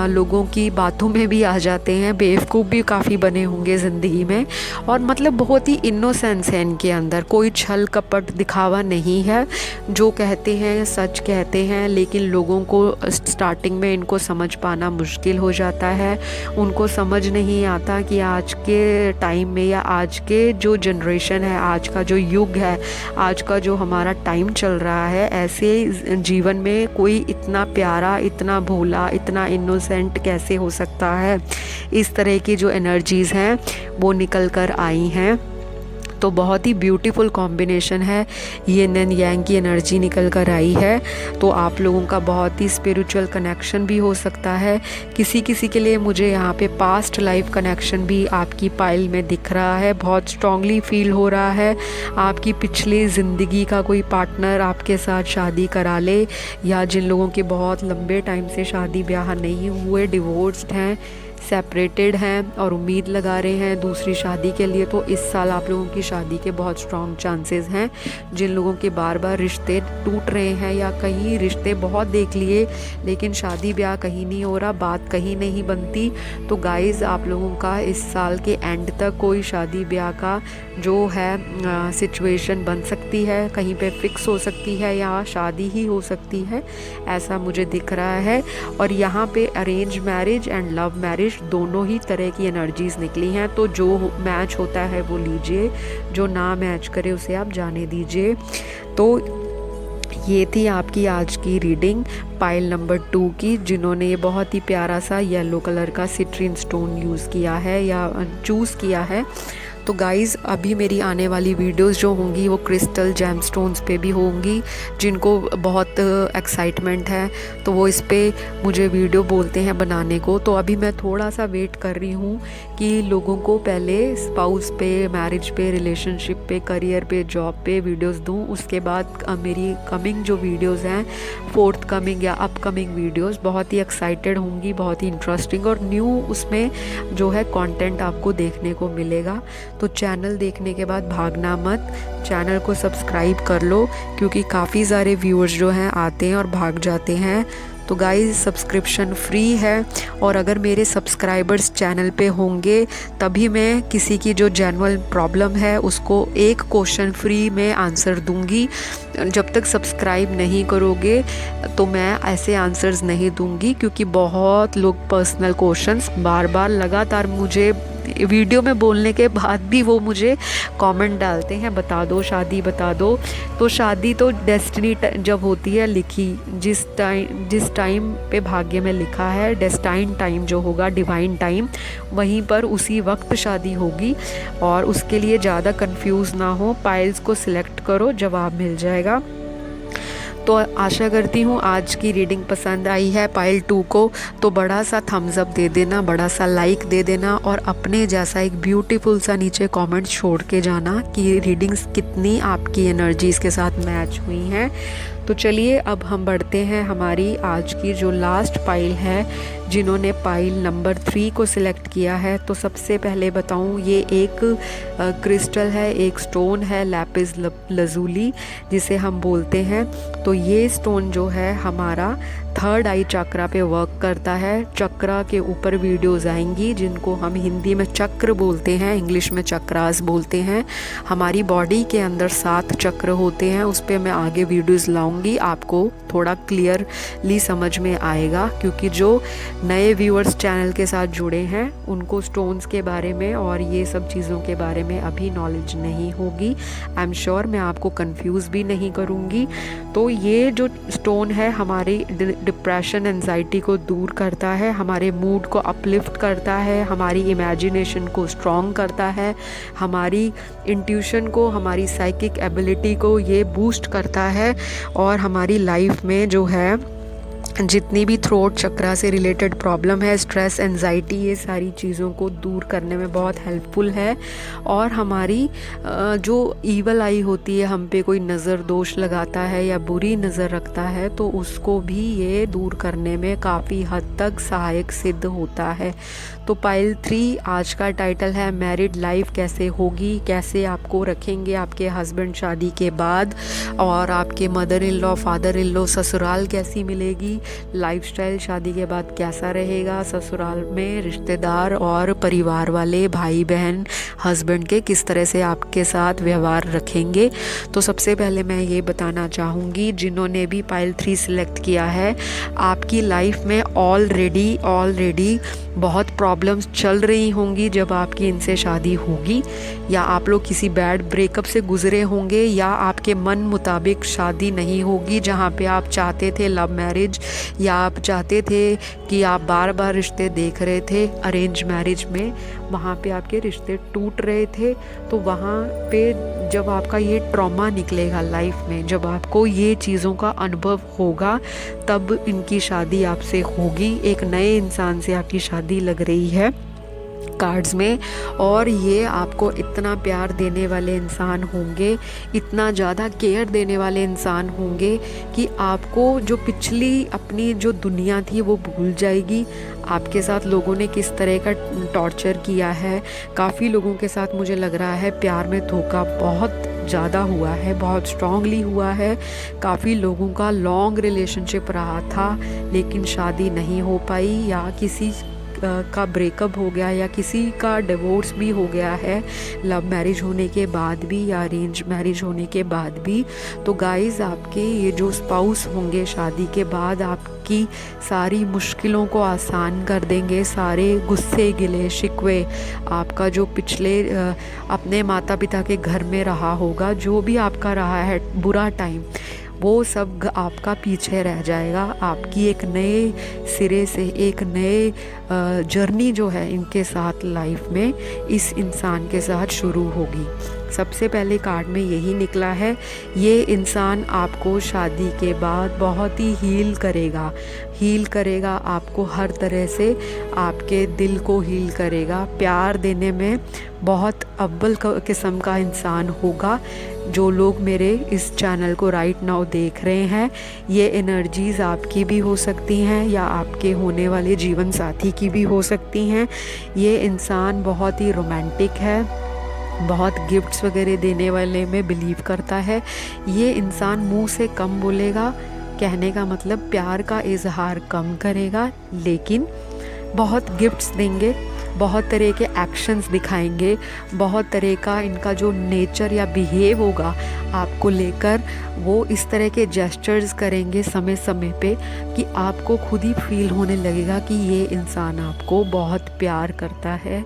लोगों की बातों में भी आ जाते हैं, बेवकूफ़ भी काफ़ी बने होंगे ज़िंदगी में। और मतलब बहुत ही इनोसेंस है इनके अंदर, कोई छल कपट दिखावा नहीं है, जो कहते हैं सच कहते हैं। लेकिन लोगों को स्टार्टिंग में इनको समझ पाना मुश्किल हो जाता है। उनको समझ नहीं आता कि आज के टाइम में या आज के जो जनरेशन है, आज का जो युग है, आज का जो हमारा टाइम चल रहा है, ऐसे जीवन में कोई इतना प्यारा, इतना भोला, इतना इनोसेंट कैसे हो सकता है। इस तरह की जो एनर्जीज़ हैं वो निकल कर आई हैं। तो बहुत ही ब्यूटीफुल कॉम्बिनेशन है, यिन एंड यांग की एनर्जी निकल कर आई है। तो आप लोगों का बहुत ही स्पिरिचुअल कनेक्शन भी हो सकता है। किसी किसी के लिए मुझे यहाँ पे पास्ट लाइफ कनेक्शन भी आपकी पाइल में दिख रहा है, बहुत स्ट्रांगली फील हो रहा है। आपकी पिछली ज़िंदगी का कोई पार्टनर आपके साथ शादी करा ले, या जिन लोगों के बहुत लंबे टाइम से शादी ब्याह नहीं हुए, डिवोर्स्ड हैं, सेपरेटेड हैं और उम्मीद लगा रहे हैं दूसरी शादी के लिए, तो इस साल आप लोगों की शादी के बहुत स्ट्रॉन्ग चांसेस हैं। जिन लोगों के बार बार रिश्ते टूट रहे हैं या कहीं रिश्ते बहुत देख लिए लेकिन शादी ब्याह कहीं नहीं हो रहा, बात कहीं नहीं बनती, तो गाइज़ आप लोगों का इस साल के एंड तक कोई शादी ब्याह का जो है सिचुएशन बन सकती है, कहीं पे फिक्स हो सकती है या शादी ही हो सकती है, ऐसा मुझे दिख रहा है। और यहाँ पे arrange marriage and love marriage दोनों ही तरह की एनर्जीज निकली हैं। तो जो मैच होता है वो लीजिए, जो ना मैच करे उसे आप जाने दीजिए। तो ये थी आपकी आज की रीडिंग पाइल नंबर 2 की, जिन्होंने ये बहुत ही प्यारा सा येलो कलर का सिट्रीन स्टोन यूज़ किया है या चूज़ किया है। तो गाइज़ अभी मेरी आने वाली वीडियोस जो होंगी वो क्रिस्टल जेमस्टोन्स पे भी होंगी, जिनको बहुत एक्साइटमेंट है तो वो इस पे मुझे वीडियो बोलते हैं बनाने को। तो अभी मैं थोड़ा सा वेट कर रही हूँ कि लोगों को पहले स्पाउस पे, मैरिज पे, रिलेशनशिप पे, करियर पे, जॉब पे वीडियोस दूँ, उसके बाद मेरी कमिंग जो वीडियोस हैं, फोर्थ कमिंग या अपकमिंग वीडियोस बहुत ही एक्साइटेड होंगी, बहुत ही इंटरेस्टिंग और न्यू उसमें जो है कंटेंट आपको देखने को मिलेगा। तो चैनल देखने के बाद भागना मत, चैनल को सब्सक्राइब कर लो, क्योंकि काफ़ी सारे व्यूअर्स जो हैं आते हैं और भाग जाते हैं। तो गाइस सब्सक्रिप्शन फ्री है और अगर मेरे सब्सक्राइबर्स चैनल पे होंगे तभी मैं किसी की जो जेन्युइन प्रॉब्लम है उसको एक क्वेश्चन फ्री में आंसर दूंगी। जब तक सब्सक्राइब नहीं करोगे तो मैं ऐसे आंसर्स नहीं दूंगी, क्योंकि बहुत लोग पर्सनल क्वेश्चंस बार बार लगातार मुझे वीडियो में बोलने के बाद भी वो मुझे कमेंट डालते हैं, बता दो शादी, बता दो। तो शादी तो डेस्टिनी जब होती है लिखी, जिस टाइम पे भाग्य में लिखा है, डेस्टाइन टाइम जो होगा, डिवाइन टाइम, वहीं पर उसी वक्त शादी होगी। और उसके लिए ज़्यादा कंफ्यूज ना हो, पाइल्स को सिलेक्ट करो, जवाब मिल जाएगा। तो आशा करती हूँ आज की रीडिंग पसंद आई है पाइल 2 को, तो बड़ा सा थम्स अप दे देना, बड़ा सा लाइक दे देना और अपने जैसा एक ब्यूटीफुल सा नीचे कमेंट छोड़ के जाना कि रीडिंग्स कितनी आपकी एनर्जीज़ के साथ मैच हुई हैं। तो चलिए अब हम बढ़ते हैं हमारी आज की जो लास्ट पाइल है, जिन्होंने पाइल नंबर 3 को सिलेक्ट किया है। तो सबसे पहले बताऊं, ये एक क्रिस्टल है, एक स्टोन है, लैपिस लजूली जिसे हम बोलते हैं। तो ये स्टोन जो है हमारा थर्ड आई चक्रा पे वर्क करता है। चक्रा के ऊपर वीडियोस आएंगी जिनको हम हिंदी में चक्र बोलते हैं, इंग्लिश में चक्रास बोलते हैं। हमारी बॉडी के अंदर 7 चक्र होते हैं, उस पर मैं आगे वीडियोस लाऊंगी, आपको थोड़ा क्लियरली समझ में आएगा, क्योंकि जो नए व्यूअर्स चैनल के साथ जुड़े हैं उनको स्टोन्स के बारे में और ये सब चीज़ों के बारे में अभी नॉलेज नहीं होगी। आई एम श्योर मैं आपको कंफ्यूज भी नहीं करूँगी। तो ये जो स्टोन है हमारी डिप्रेशन एंजाइटी को दूर करता है, हमारे मूड को अपलिफ्ट करता है, हमारी इमेजिनेशन को स्ट्रॉन्ग करता है, हमारी इंट्यूशन को, हमारी साइकिक एबिलिटी को ये बूस्ट करता है और हमारी लाइफ में जो है जितनी भी थ्रोट चक्रा से रिलेटेड प्रॉब्लम है, स्ट्रेस, एंजाइटी, ये सारी चीज़ों को दूर करने में बहुत हेल्पफुल है। और हमारी जो ईवल आई होती है, हम पे कोई नज़र दोष लगाता है या बुरी नज़र रखता है, तो उसको भी ये दूर करने में काफ़ी हद तक सहायक सिद्ध होता है। तो पाइल 3 आज का टाइटल है मैरिड लाइफ कैसे होगी, कैसे आपको रखेंगे आपके हस्बैंड शादी के बाद, और आपके mother in law, father in law, ससुराल कैसी मिलेगी, लाइफस्टाइल शादी के बाद कैसा रहेगा, ससुराल में रिश्तेदार और परिवार वाले, भाई बहन, हस्बैंड के किस तरह से आपके साथ व्यवहार रखेंगे। तो सबसे पहले मैं ये बताना चाहूँगी, जिन्होंने भी पाइल 3 सिलेक्ट किया है, आपकी लाइफ में ऑलरेडी बहुत प्रॉब्लम्स चल रही होंगी जब आपकी इनसे शादी होगी, या आप लोग किसी बैड ब्रेकअप से गुजरे होंगे, या आपके मन मुताबिक शादी नहीं होगी। जहाँ पे आप चाहते थे लव मैरिज, या आप चाहते थे कि आप बार बार रिश्ते देख रहे थे अरेंज मैरिज में, वहाँ पे आपके रिश्ते टूट रहे थे। तो वहाँ पे जब आपका ये ट्रॉमा निकलेगा लाइफ में, जब आपको ये चीज़ों का अनुभव होगा, तब इनकी शादी आपसे होगी। एक नए इंसान से आपकी शादी लग रही है कार्ड्स में, और ये आपको इतना प्यार देने वाले इंसान होंगे, इतना ज़्यादा केयर देने वाले इंसान होंगे कि आपको जो पिछली अपनी जो दुनिया थी वो भूल जाएगी। आपके साथ लोगों ने किस तरह का टॉर्चर किया है, काफ़ी लोगों के साथ मुझे लग रहा है प्यार में धोखा बहुत ज़्यादा हुआ है, बहुत स्ट्रांगली हुआ है। काफ़ी लोगों का लॉन्ग रिलेशनशिप रहा था लेकिन शादी नहीं हो पाई, या किसी का ब्रेकअप हो गया, या किसी का डिवोर्स भी हो गया है लव मैरिज होने के बाद भी या अरेंज मैरिज होने के बाद भी। तो गाइस, आपके ये जो स्पाउस होंगे शादी के बाद आपकी सारी मुश्किलों को आसान कर देंगे, सारे गुस्से गिले शिकवे, आपका जो पिछले अपने माता पिता के घर में रहा होगा, जो भी आपका रहा है बुरा टाइम, वो सब आपका पीछे रह जाएगा। आपकी एक नए सिरे से एक नए जर्नी जो है इनके साथ लाइफ में इस इंसान के साथ शुरू होगी। सबसे पहले कार्ड में यही निकला है, ये इंसान आपको शादी के बाद बहुत ही हील करेगा आपको हर तरह से, आपके दिल को हील करेगा, प्यार देने में बहुत अव्वल किस्म का इंसान होगा। जो लोग मेरे इस चैनल को राइट नाउ देख रहे हैं, ये एनर्जीज़ आपकी भी हो सकती हैं या आपके होने वाले जीवन साथी की भी हो सकती हैं। ये इंसान बहुत ही रोमांटिक है, बहुत गिफ्ट्स वगैरह देने वाले में बिलीव करता है। ये इंसान मुंह से कम बोलेगा, कहने का मतलब प्यार का इजहार कम करेगा, लेकिन बहुत गिफ्ट्स देंगे, बहुत तरह के एक्शंस दिखाएंगे, बहुत तरह का इनका जो नेचर या बिहेव होगा आपको लेकर, वो इस तरह के जेस्चर्स करेंगे समय समय पे कि आपको खुद ही फील होने लगेगा कि ये इंसान आपको बहुत प्यार करता है।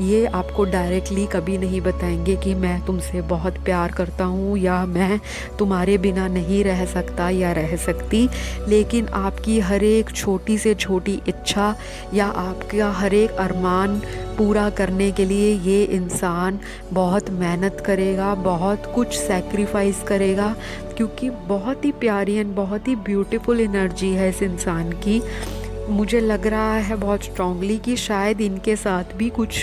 ये आपको डायरेक्टली कभी नहीं बताएंगे कि मैं तुमसे बहुत प्यार करता हूँ या मैं तुम्हारे बिना नहीं रह सकता या रह सकती, लेकिन आपकी हर एक छोटी से छोटी इच्छा या आपका हर एक अरमान पूरा करने के लिए ये इंसान बहुत मेहनत करेगा, बहुत कुछ सैक्रिफाइस करेगा, क्योंकि बहुत ही प्यारी एंड बहुत ही ब्यूटीफुल एनर्जी है इस इंसान की। मुझे लग रहा है बहुत स्ट्रांगली कि शायद इनके साथ भी कुछ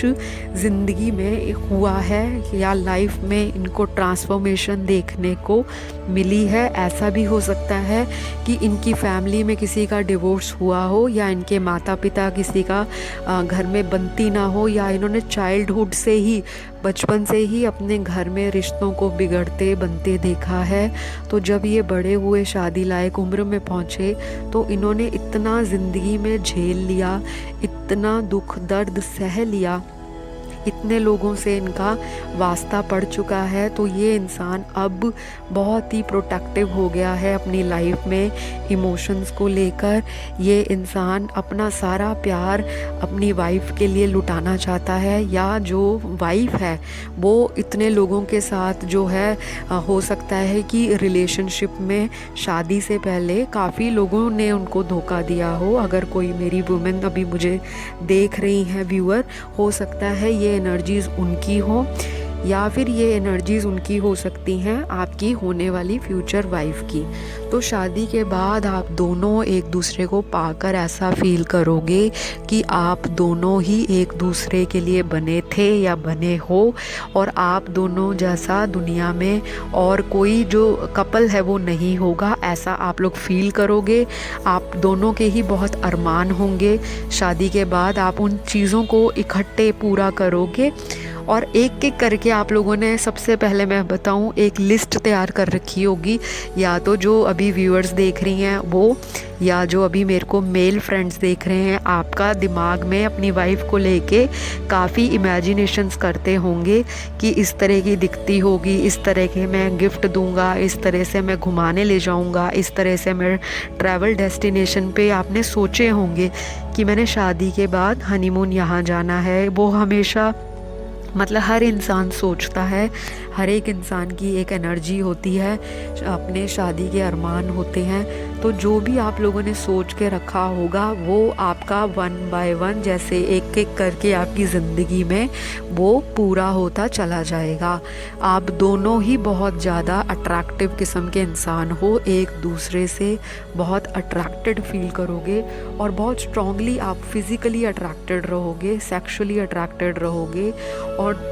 ज़िंदगी में हुआ है या लाइफ में इनको ट्रांसफॉर्मेशन देखने को मिली है। ऐसा भी हो सकता है कि इनकी फैमिली में किसी का डिवोर्स हुआ हो, या इनके माता पिता किसी का घर में बनती ना हो, या इन्होंने चाइल्डहुड से ही, बचपन से ही अपने घर में रिश्तों को बिगड़ते बनते देखा है। तो जब ये बड़े हुए, शादी लायक उम्र में पहुँचे, तो इन्होंने इतना ज़िंदगी में झेल लिया, इतना दुख दर्द सह लिया इतने लोगों से इनका वास्ता पड़ चुका है, तो ये इंसान अब बहुत ही प्रोटेक्टिव हो गया है अपनी लाइफ में इमोशंस को लेकर। ये इंसान अपना सारा प्यार अपनी वाइफ के लिए लुटाना चाहता है, या जो वाइफ है वो इतने लोगों के साथ जो है हो सकता है कि रिलेशनशिप में शादी से पहले काफ़ी लोगों ने उनको धोखा दिया हो। अगर कोई मेरी वुमेन अभी मुझे देख रही हैं व्यूअर, हो सकता है ये एनर्जीज़ उनकी हो, या फिर ये एनर्जीज़ उनकी हो सकती हैं आपकी होने वाली फ्यूचर वाइफ की। तो शादी के बाद आप दोनों एक दूसरे को पाकर ऐसा फील करोगे कि आप दोनों ही एक दूसरे के लिए बने थे या बने हो, और आप दोनों जैसा दुनिया में और कोई जो कपल है वो नहीं होगा, ऐसा आप लोग फील करोगे। आप दोनों के ही बहुत अरमान होंगे शादी के बाद, आप उन चीज़ों को इकट्ठे पूरा करोगे। और एक एक करके आप लोगों ने, सबसे पहले मैं बताऊं, एक लिस्ट तैयार कर रखी होगी, या तो जो अभी व्यूअर्स देख रही हैं वो, या जो अभी मेरे को मेल फ्रेंड्स देख रहे हैं, आपका दिमाग में अपनी वाइफ को लेके काफ़ी इमेजिनेशंस करते होंगे कि इस तरह की दिखती होगी, इस तरह के मैं गिफ्ट दूंगा, इस तरह से मैं घुमाने ले जाऊंगा, इस तरह से मैं ट्रैवल डेस्टिनेशन पे आपने सोचे होंगे कि मैंने शादी के बाद हनीमून यहाँ जाना है। वो हमेशा, मतलब हर इंसान सोचता है, हर एक इंसान की एक एनर्जी होती है, अपने शादी के अरमान होते हैं। तो जो भी आप लोगों ने सोच के रखा होगा वो आपका 1 बाय 1 जैसे एक एक करके आपकी ज़िंदगी में वो पूरा होता चला जाएगा। आप दोनों ही बहुत ज़्यादा अट्रैक्टिव किस्म के इंसान हो, एक दूसरे से बहुत अट्रैक्टेड फील करोगे, और बहुत स्ट्रांगली आप फिज़िकली अट्रैक्टेड रहोगे, सेक्सुअली अट्रैक्टेड रहोगे। और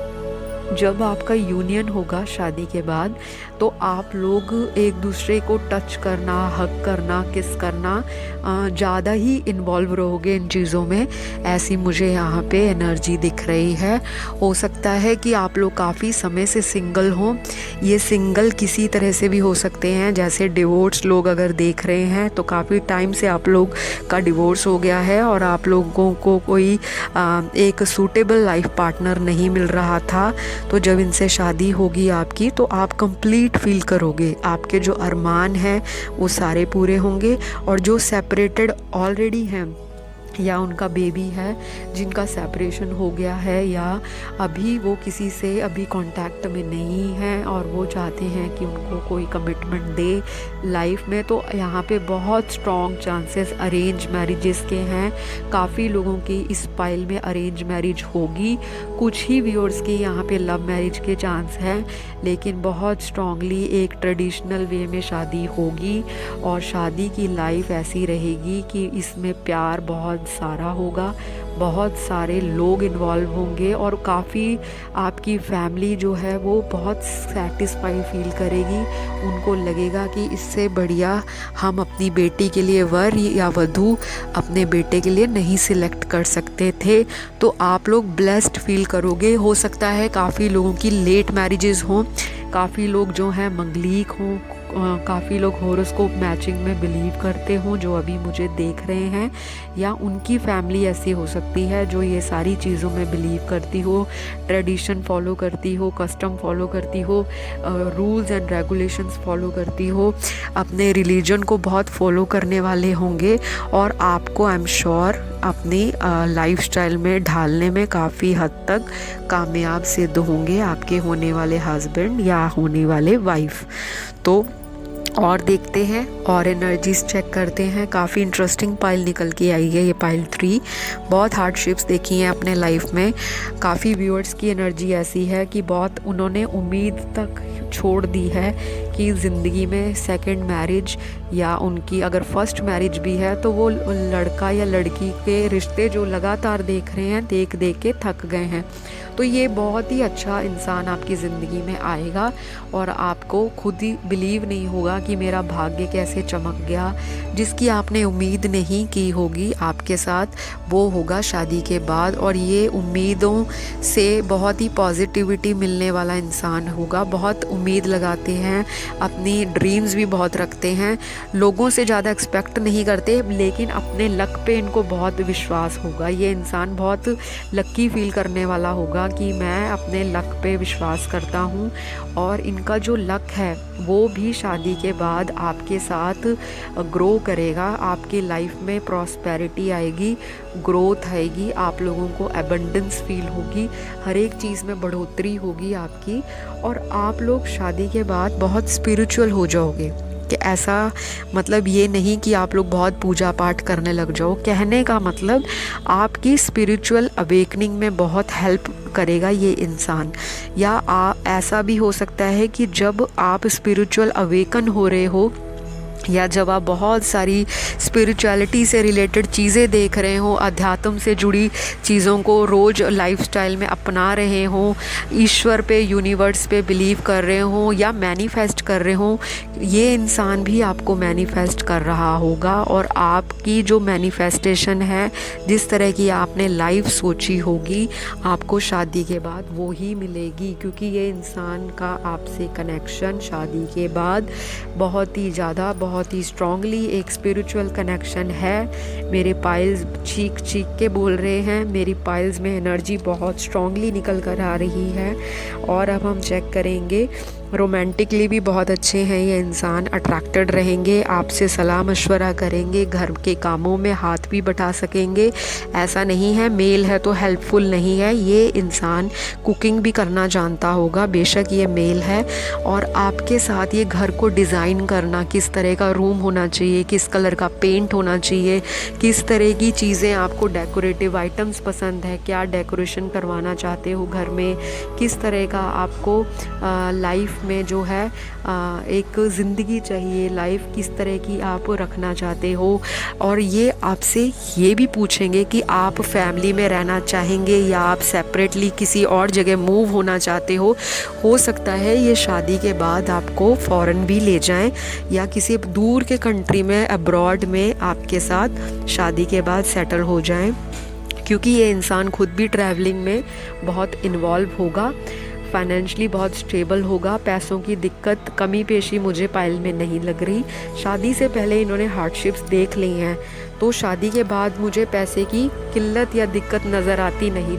जब आपका यूनियन होगा शादी के बाद, तो आप लोग एक दूसरे को टच करना, हग करना, किस करना, ज़्यादा ही इन्वॉल्व रहोगे इन चीज़ों में, ऐसी मुझे यहाँ पे एनर्जी दिख रही है। हो सकता है कि आप लोग काफ़ी समय से सिंगल हों, ये सिंगल किसी तरह से भी हो सकते हैं, जैसे डिवोर्स लोग अगर देख रहे हैं तो काफ़ी टाइम से आप लोग का डिवोर्स हो गया है और आप लोगों को कोई एक सूटेबल लाइफ पार्टनर नहीं मिल रहा था। तो जब इनसे शादी होगी आपकी, तो आप कंप्लीट फील करोगे, आपके जो अरमान हैं वो सारे पूरे होंगे। और जो सेपरेटेड ऑलरेडी हैं, या उनका बेबी है जिनका सेपरेशन हो गया है, या अभी वो किसी से अभी कांटेक्ट में नहीं है और वो चाहते हैं कि उनको कोई कमिटमेंट दे लाइफ में, तो यहाँ पे बहुत स्ट्रॉन्ग चांसेस अरेंज मैरिजेस के हैं। काफ़ी लोगों की इस पाइल में अरेंज मैरिज होगी, कुछ ही व्यूअर्स की यहाँ पे लव मैरिज के चांस हैं, लेकिन बहुत स्ट्रॉन्गली एक ट्रेडिशनल वे में शादी होगी। और शादी की लाइफ ऐसी रहेगी कि इसमें प्यार बहुत सारा होगा, बहुत सारे लोग इन्वॉल्व होंगे, और काफ़ी आपकी फैमिली जो है वो बहुत सेटिस्फाई फील करेगी। उनको लगेगा कि इससे बढ़िया हम अपनी बेटी के लिए वर या वधू अपने बेटे के लिए नहीं सिलेक्ट कर सकते थे। तो आप लोग ब्लेस्ड फील करोगे। हो सकता है काफ़ी लोगों की लेट मैरिजेस हों, काफ़ी लोग जो हैं मंगलीक हों, काफ़ी लोग हॉरोस्कोप मैचिंग में बिलीव करते हों जो अभी मुझे देख रहे हैं, या उनकी फैमिली ऐसी हो सकती है जो ये सारी चीज़ों में बिलीव करती हो, ट्रेडिशन फॉलो करती हो, कस्टम फॉलो करती हो, रूल्स एंड रेगुलेशंस फॉलो करती हो, अपने रिलीजन को बहुत फॉलो करने वाले होंगे, और आपको आई एम श्योर अपनी लाइफस्टाइल में ढालने में काफ़ी हद तक कामयाब सिद्ध होंगे आपके होने वाले हस्बैंड या होने वाले वाइफ। तो और देखते हैं और एनर्जीज चेक करते हैं। काफ़ी इंटरेस्टिंग पाइल निकल के आई है ये पाइल 3। बहुत हार्डशिप्स देखी हैं अपने लाइफ में। काफ़ी व्यूअर्स की एनर्जी ऐसी है कि बहुत उन्होंने उम्मीद तक छोड़ दी है कि ज़िंदगी में सेकंड मैरिज, या उनकी अगर फर्स्ट मैरिज भी है तो वो लड़का या लड़की के रिश्ते जो लगातार देख रहे हैं, देख देख के थक गए हैं। तो ये बहुत ही अच्छा इंसान आपकी ज़िंदगी में आएगा, और आपको खुद ही बिलीव नहीं होगा कि मेरा भाग्य कैसे चमक गया। जिसकी आपने उम्मीद नहीं की होगी आपके साथ, वो होगा शादी के बाद। और ये उम्मीदों से बहुत ही पॉजिटिविटी मिलने वाला इंसान होगा। बहुत उम्मीद लगाते हैं, अपनी ड्रीम्स भी बहुत रखते हैं, लोगों से ज़्यादा एक्सपेक्ट नहीं करते, लेकिन अपने लक पे इनको बहुत विश्वास होगा। ये इंसान बहुत लक्की फील करने वाला होगा कि मैं अपने लक पे विश्वास करता हूँ। और इनका जो लक है वो भी शादी के बाद आपके साथ ग्रो करेगा। आपकी लाइफ में प्रॉस्पेरिटी आएगी, ग्रोथ आएगी, आप लोगों को एबंडेंस फील होगी, हर एक चीज़ में बढ़ोतरी होगी आपकी। और आप लोग शादी के बाद बहुत स्पिरिचुअल हो जाओगे। कि ऐसा मतलब ये नहीं कि आप लोग बहुत पूजा पाठ करने लग जाओ, कहने का मतलब आपकी स्पिरिचुअल अवेकनिंग में बहुत हेल्प करेगा ये इंसान। या ऐसा भी हो सकता है कि जब आप स्पिरिचुअल अवेकन हो रहे हो या जब आप बहुत सारी स्पिरिचुअलिटी से रिलेटेड चीज़ें देख रहे हो, अध्यात्म से जुड़ी चीज़ों को रोज़ लाइफस्टाइल में अपना रहे हो, ईश्वर पे यूनिवर्स पे बिलीव कर रहे हो या मैनिफेस्ट कर रहे हो, ये इंसान भी आपको मैनिफेस्ट कर रहा होगा। और आपकी जो मैनिफेस्टेशन है, जिस तरह की आपने लाइफ सोची होगी, आपको शादी के बाद वो ही मिलेगी। क्योंकि ये इंसान का आपसे कनेक्शन शादी के बाद बहुत ही ज़्यादा, बहुत ही स्ट्रॉन्गली एक स्पिरिचुअल कनेक्शन है। मेरे पाइल्स चीख चीख के बोल रहे हैं, मेरी पाइल्स में एनर्जी बहुत स्ट्रॉन्गली निकल कर आ रही है। और अब हम चेक करेंगे, रोमांटिकली भी बहुत अच्छे हैं ये इंसान, अट्रैक्टेड रहेंगे, आपसे सलाह मशवरा करेंगे, घर के कामों में हाथ भी बटा सकेंगे। ऐसा नहीं है मेल है तो हेल्पफुल नहीं है, ये इंसान कुकिंग भी करना जानता होगा, बेशक ये मेल है। और आपके साथ ये घर को डिज़ाइन करना, किस तरह का रूम होना चाहिए, किस कलर का पेंट होना चाहिए, किस तरह की चीज़ें आपको डेकोरेटिव आइटम्स पसंद है, क्या डेकोरेशन करवाना चाहते हो घर में, किस तरह का आपको लाइफ में जो है एक ज़िंदगी चाहिए, लाइफ किस तरह की आप रखना चाहते हो। और ये आपसे ये भी पूछेंगे कि आप फैमिली में रहना चाहेंगे या आप सेपरेटली किसी और जगह मूव होना चाहते हो सकता है ये शादी के बाद आपको फ़ॉरेन भी ले जाएं या किसी दूर के कंट्री में, अब्रॉड में आपके साथ शादी के बाद सेटल हो जाएं। क्योंकि ये इंसान खुद भी ट्रैवलिंग में बहुत इन्वॉल्व होगा, फाइनेंशली बहुत स्टेबल होगा, पैसों की दिक्कत कमी पेशी मुझे पाइल में नहीं लग रही। शादी से पहले इन्होंने हार्डशिप्स देख ली हैं, तो शादी के बाद मुझे पैसे की किल्लत या दिक्कत नज़र आती नहीं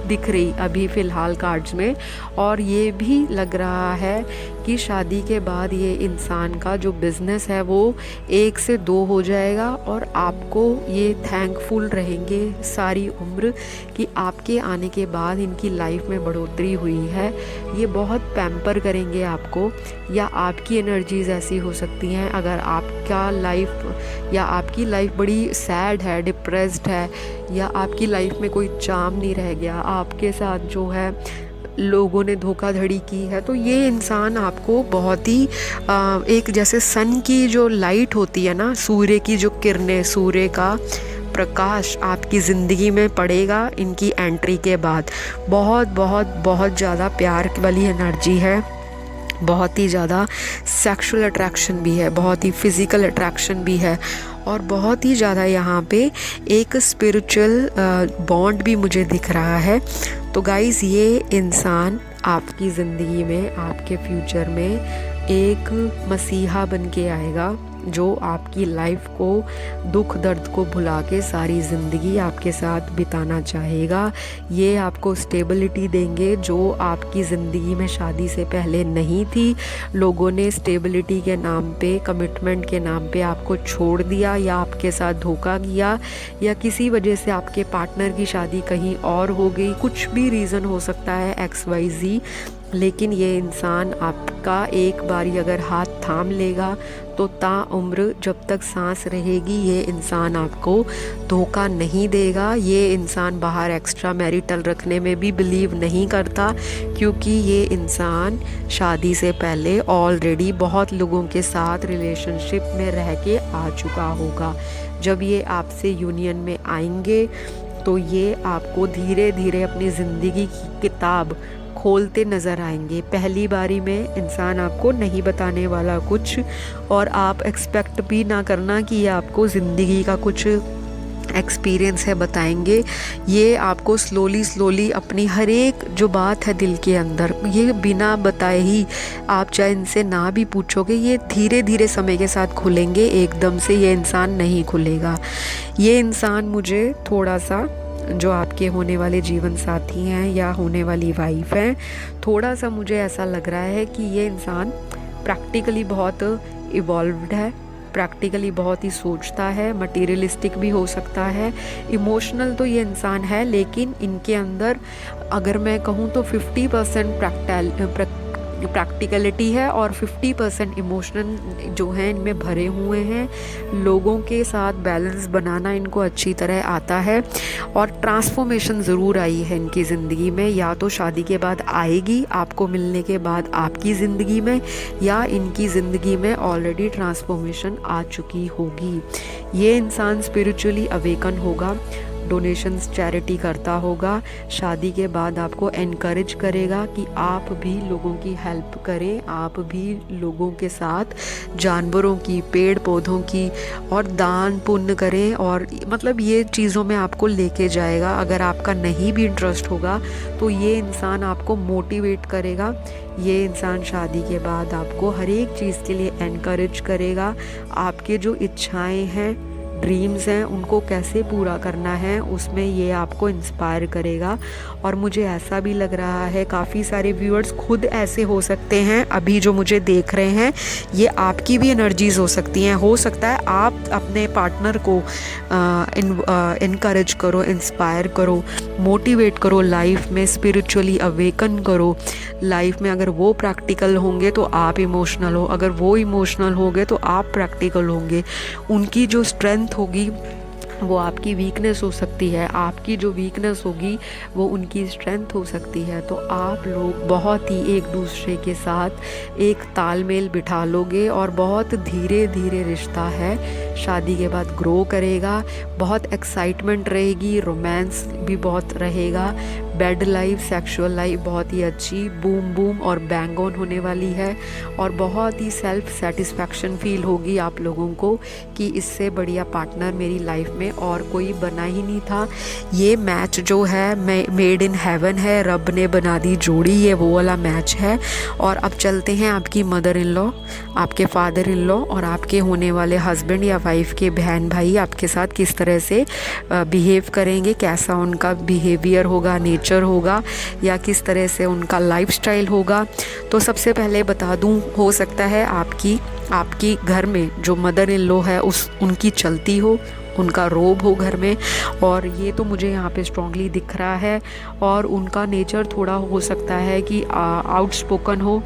दिख रही अभी फ़िलहाल कार्ड्स में। और ये भी लग रहा है कि शादी के बाद ये इंसान का जो बिज़नेस है वो 1 से 2 हो जाएगा। और आपको ये थैंकफुल रहेंगे सारी उम्र कि आपके आने के बाद इनकी लाइफ में बढ़ोतरी हुई है। ये बहुत पैम्पर करेंगे आपको, या आपकी एनर्जीज़ ऐसी हो सकती हैं, अगर आपका लाइफ या आपकी लाइफ बड़ी सैड है, डिप्रेस्ड है, या आपकी लाइफ में कोई चार्म नहीं रह गया, आपके साथ जो है लोगों ने धोखाधड़ी की है, तो ये इंसान आपको बहुत ही एक जैसे सन की जो लाइट होती है ना, सूर्य की जो किरणें, सूर्य का प्रकाश आपकी ज़िंदगी में पड़ेगा इनकी एंट्री के बाद। बहुत बहुत बहुत ज़्यादा प्यार वाली एनर्जी है, बहुत ही ज़्यादा सेक्सुअल अट्रैक्शन भी है, बहुत ही फिज़िकल अट्रैक्शन भी है, और बहुत ही ज़्यादा यहाँ पे एक स्पिरिचुअल बॉन्ड भी मुझे दिख रहा है। तो गाइज़, ये इंसान आपकी ज़िंदगी में, आपके फ्यूचर में एक मसीहा बन के आएगा, जो आपकी लाइफ को, दुख दर्द को भुला के सारी ज़िंदगी आपके साथ बिताना चाहेगा। ये आपको स्टेबिलिटी देंगे जो आपकी ज़िंदगी में शादी से पहले नहीं थी। लोगों ने स्टेबिलिटी के नाम पे, कमिटमेंट के नाम पे आपको छोड़ दिया, या आपके साथ धोखा किया, या किसी वजह से आपके पार्टनर की शादी कहीं और हो गई, कुछ भी रीज़न हो सकता है XYZ। लेकिन ये इंसान आपका एक बारी अगर हाथ थाम लेगा तो ताउम्र जब तक सांस रहेगी ये इंसान आपको धोखा नहीं देगा। ये इंसान बाहर एक्स्ट्रा मैरिटल रखने में भी बिलीव नहीं करता, क्योंकि ये इंसान शादी से पहले ऑलरेडी बहुत लोगों के साथ रिलेशनशिप में रह के आ चुका होगा। जब ये आपसे यूनियन में आएंगे तो ये आपको धीरे धीरे अपनी ज़िंदगी की किताब खोलते नज़र आएंगे। पहली बारी में इंसान आपको नहीं बताने वाला कुछ, और आप एक्सपेक्ट भी ना करना कि ये आपको ज़िंदगी का कुछ एक्सपीरियंस है बताएंगे। ये आपको स्लोली अपनी हर एक जो बात है दिल के अंदर, ये बिना बताए ही, आप चाहे इनसे ना भी पूछोगे, ये धीरे धीरे समय के साथ खुलेंगे, एकदम से ये इंसान नहीं खुलेगा। ये इंसान मुझे थोड़ा सा, जो आपके होने वाले जीवन साथी हैं या होने वाली वाइफ हैं, थोड़ा सा मुझे ऐसा लग रहा है कि ये इंसान प्रैक्टिकली बहुत इवॉल्व्ड है, प्रैक्टिकली बहुत ही सोचता है, मटेरियलिस्टिक भी हो सकता है, इमोशनल तो ये इंसान है, लेकिन इनके अंदर अगर मैं कहूँ तो 50% प्रैक्टिकलिटी है और 50% इमोशनल जो है इनमें भरे हुए हैं। लोगों के साथ बैलेंस बनाना इनको अच्छी तरह आता है और ट्रांसफॉर्मेशन ज़रूर आई है इनकी ज़िंदगी में, या तो शादी के बाद आएगी आपको मिलने के बाद आपकी ज़िंदगी में, या इनकी ज़िंदगी में ऑलरेडी ट्रांसफॉर्मेशन आ चुकी होगी। ये इंसान स्पिरिचुअली अवेकन होगा, डोनेशंस चैरिटी करता होगा, शादी के बाद आपको एनकरेज करेगा कि आप भी लोगों की हेल्प करें, आप भी लोगों के साथ जानवरों की, पेड़ पौधों की और दान पुण्य करें, और मतलब ये चीज़ों में आपको लेके जाएगा। अगर आपका नहीं भी इंटरेस्ट होगा तो ये इंसान आपको मोटिवेट करेगा। ये इंसान शादी के बाद आपको हर एक चीज़ के लिए एनकरेज करेगा। आपके जो इच्छाएं हैं, ड्रीम्स हैं, उनको कैसे पूरा करना है उसमें ये आपको इंस्पायर करेगा। और मुझे ऐसा भी लग रहा है काफ़ी सारे व्यूअर्स खुद ऐसे हो सकते हैं, अभी जो मुझे देख रहे हैं, ये आपकी भी एनर्जीज़ हो सकती हैं। हो सकता है आप अपने पार्टनर को इनकरेज करो, इंस्पायर करो, मोटिवेट करो, लाइफ में स्पिरिचुअली अवेकन करो। लाइफ में अगर वो प्रैक्टिकल होंगे तो आप इमोशनल हो, अगर वो इमोशनल होंगे तो आप प्रैक्टिकल होंगे। उनकी जो स्ट्रेंथ होगी वो आपकी वीकनेस हो सकती है, आपकी जो वीकनेस होगी वो उनकी स्ट्रेंथ हो सकती है। तो आप लोग बहुत ही एक दूसरे के साथ एक तालमेल बिठा लोगे और बहुत धीरे धीरे रिश्ता है शादी के बाद ग्रो करेगा। बहुत एक्साइटमेंट रहेगी, रोमांस भी बहुत रहेगा, बेड लाइफ, सेक्सुअल लाइफ बहुत ही अच्छी बूम बूम और बैंग ऑन होने वाली है। और बहुत ही सेल्फ सेटिस्फैक्शन फील होगी आप लोगों को कि इससे बढ़िया पार्टनर मेरी लाइफ में और कोई बना ही नहीं था। ये मैच जो है मेड इन हेवन है, रब ने बना दी जोड़ी, ये वो वाला मैच है। और अब चलते हैं आपकी मदर इन लॉ, आपके फादर इन लॉ और आपके होने वाले हस्बैंड या वाइफ के बहन भाई आपके साथ किस तरह से बिहेव करेंगे, कैसा उनका बिहेवियर होगा, नेचर होगा, या किस तरह से उनका लाइफस्टाइल होगा। तो सबसे पहले बता दूं, हो सकता है आपकी घर में जो मदर इन लॉ है उनकी चलती हो, उनका रोब हो घर में, और ये तो मुझे यहाँ पे स्ट्रांगली दिख रहा है। और उनका नेचर थोड़ा हो सकता है कि आउटस्पोकन हो,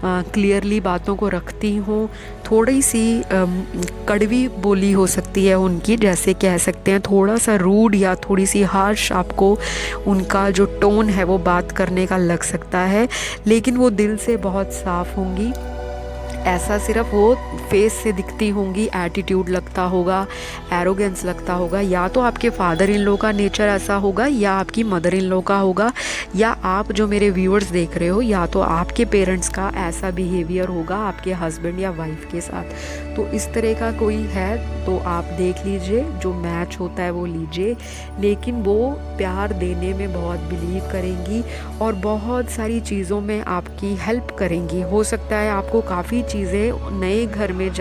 क्लियरली बातों को रखती हूँ, थोड़ी सी कड़वी बोली हो सकती है उनकी, जैसे कह सकते हैं थोड़ा सा रूड या थोड़ी सी हार्श आपको उनका जो टोन है वो बात करने का लग सकता है, लेकिन वो दिल से बहुत साफ़ होंगी। ऐसा सिर्फ वो फेस से दिखती होंगी, एटीट्यूड लगता होगा, एरोगेंस लगता होगा, या तो आपके फादर इन लॉ का नेचर ऐसा होगा या आपकी मदर इन लॉ का होगा, या आप जो मेरे व्यूअर्स देख रहे हो या तो आपके पेरेंट्स का ऐसा बिहेवियर होगा आपके हस्बैंड या वाइफ के साथ। तो इस तरह का कोई है तो आप देख लीजिए, जो मैच होता है वो लीजिए। लेकिन वो प्यार देने में बहुत बिलीव करेंगी और बहुत सारी चीज़ों में आपकी हेल्प करेंगी। हो सकता है आपको काफ़ी चीज़ें नए घर में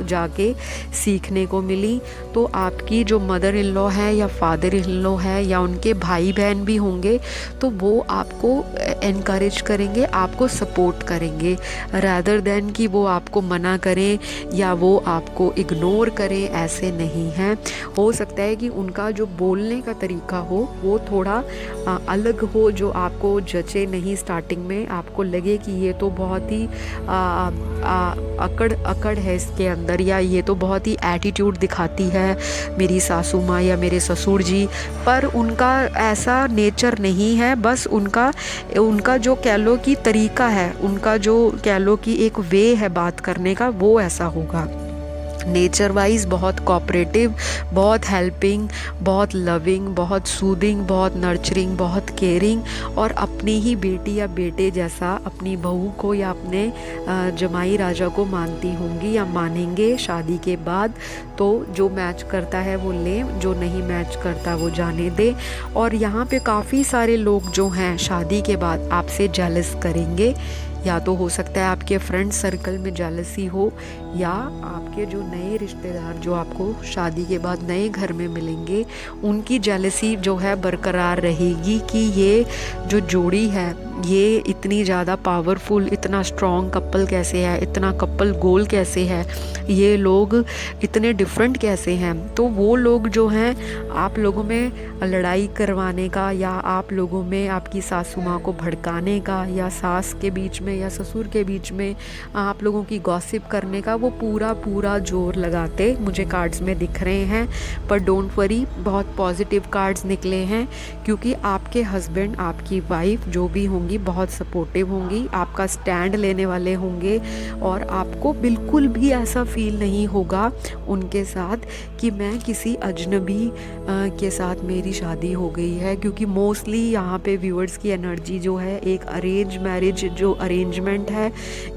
जाके सीखने को मिली, तो आपकी जो मदर इन लॉ है या फादर इन लॉ है या उनके भाई बहन भी होंगे तो वो आपको एनकरेज करेंगे, आपको सपोर्ट करेंगे, रादर देन कि वो आपको मना करें या वो आपको इग्नोर करें, ऐसे नहीं हैं। हो सकता है कि उनका जो बोलने का तरीका हो वो थोड़ा अलग हो, जो आपको जचे नहीं, स्टार्टिंग में आपको लगे कि ये तो बहुत ही अकड़ है इसके अंदर, या ये तो बहुत ही एटीट्यूड दिखाती है मेरी सासू माँ या मेरे ससुर जी, पर उनका ऐसा नेचर नहीं है। बस उनका जो कह लो कि तरीका है, उनका जो कह लो कि एक वे है बात करने का, वो ऐसा होगा। नेचर वाइज बहुत कोऑपरेटिव, बहुत हेल्पिंग, बहुत लविंग, बहुत सूदिंग, बहुत नर्चरिंग, बहुत केयरिंग, और अपनी ही बेटी या बेटे जैसा अपनी बहू को या अपने जमाई राजा को मानती होंगी या मानेंगे शादी के बाद। तो जो मैच करता है वो लें, जो नहीं मैच करता वो जाने दे। और यहाँ पे काफ़ी सारे लोग जो हैं शादी के बाद आपसे जेलस करेंगे, या तो हो सकता है आपके फ्रेंड सर्कल में जेलसी हो, या आपके जो नए रिश्तेदार जो आपको शादी के बाद नए घर में मिलेंगे उनकी जेलसी जो है बरकरार रहेगी कि ये जो जोड़ी है ये इतनी ज़्यादा पावरफुल, इतना स्ट्रॉन्ग कपल कैसे है, इतना कपल गोल कैसे है, ये लोग इतने डिफरेंट कैसे हैं। तो वो लोग जो हैं आप लोगों में लड़ाई करवाने का, या आप लोगों में आपकी सासू माँ को भड़काने का, या सास के बीच में या ससुर के बीच में आप लोगों की गॉसिप करने का, वो पूरा जोर लगाते मुझे कार्ड्स में दिख रहे हैं। पर डोंट वरी, बहुत पॉजिटिव कार्ड्स निकले हैं, क्योंकि आपके हस्बैंड, आपकी वाइफ जो भी होंगी बहुत सपोर्टिव होंगी, आपका स्टैंड लेने वाले होंगे, और आपको बिल्कुल भी ऐसा फील नहीं होगा उनके साथ कि मैं किसी अजनबी के साथ मेरी शादी हो गई है। क्योंकि मोस्टली यहाँ पे व्यूअर्स की एनर्जी जो है एक अरेंज मैरिज जो अरेंजमेंट है,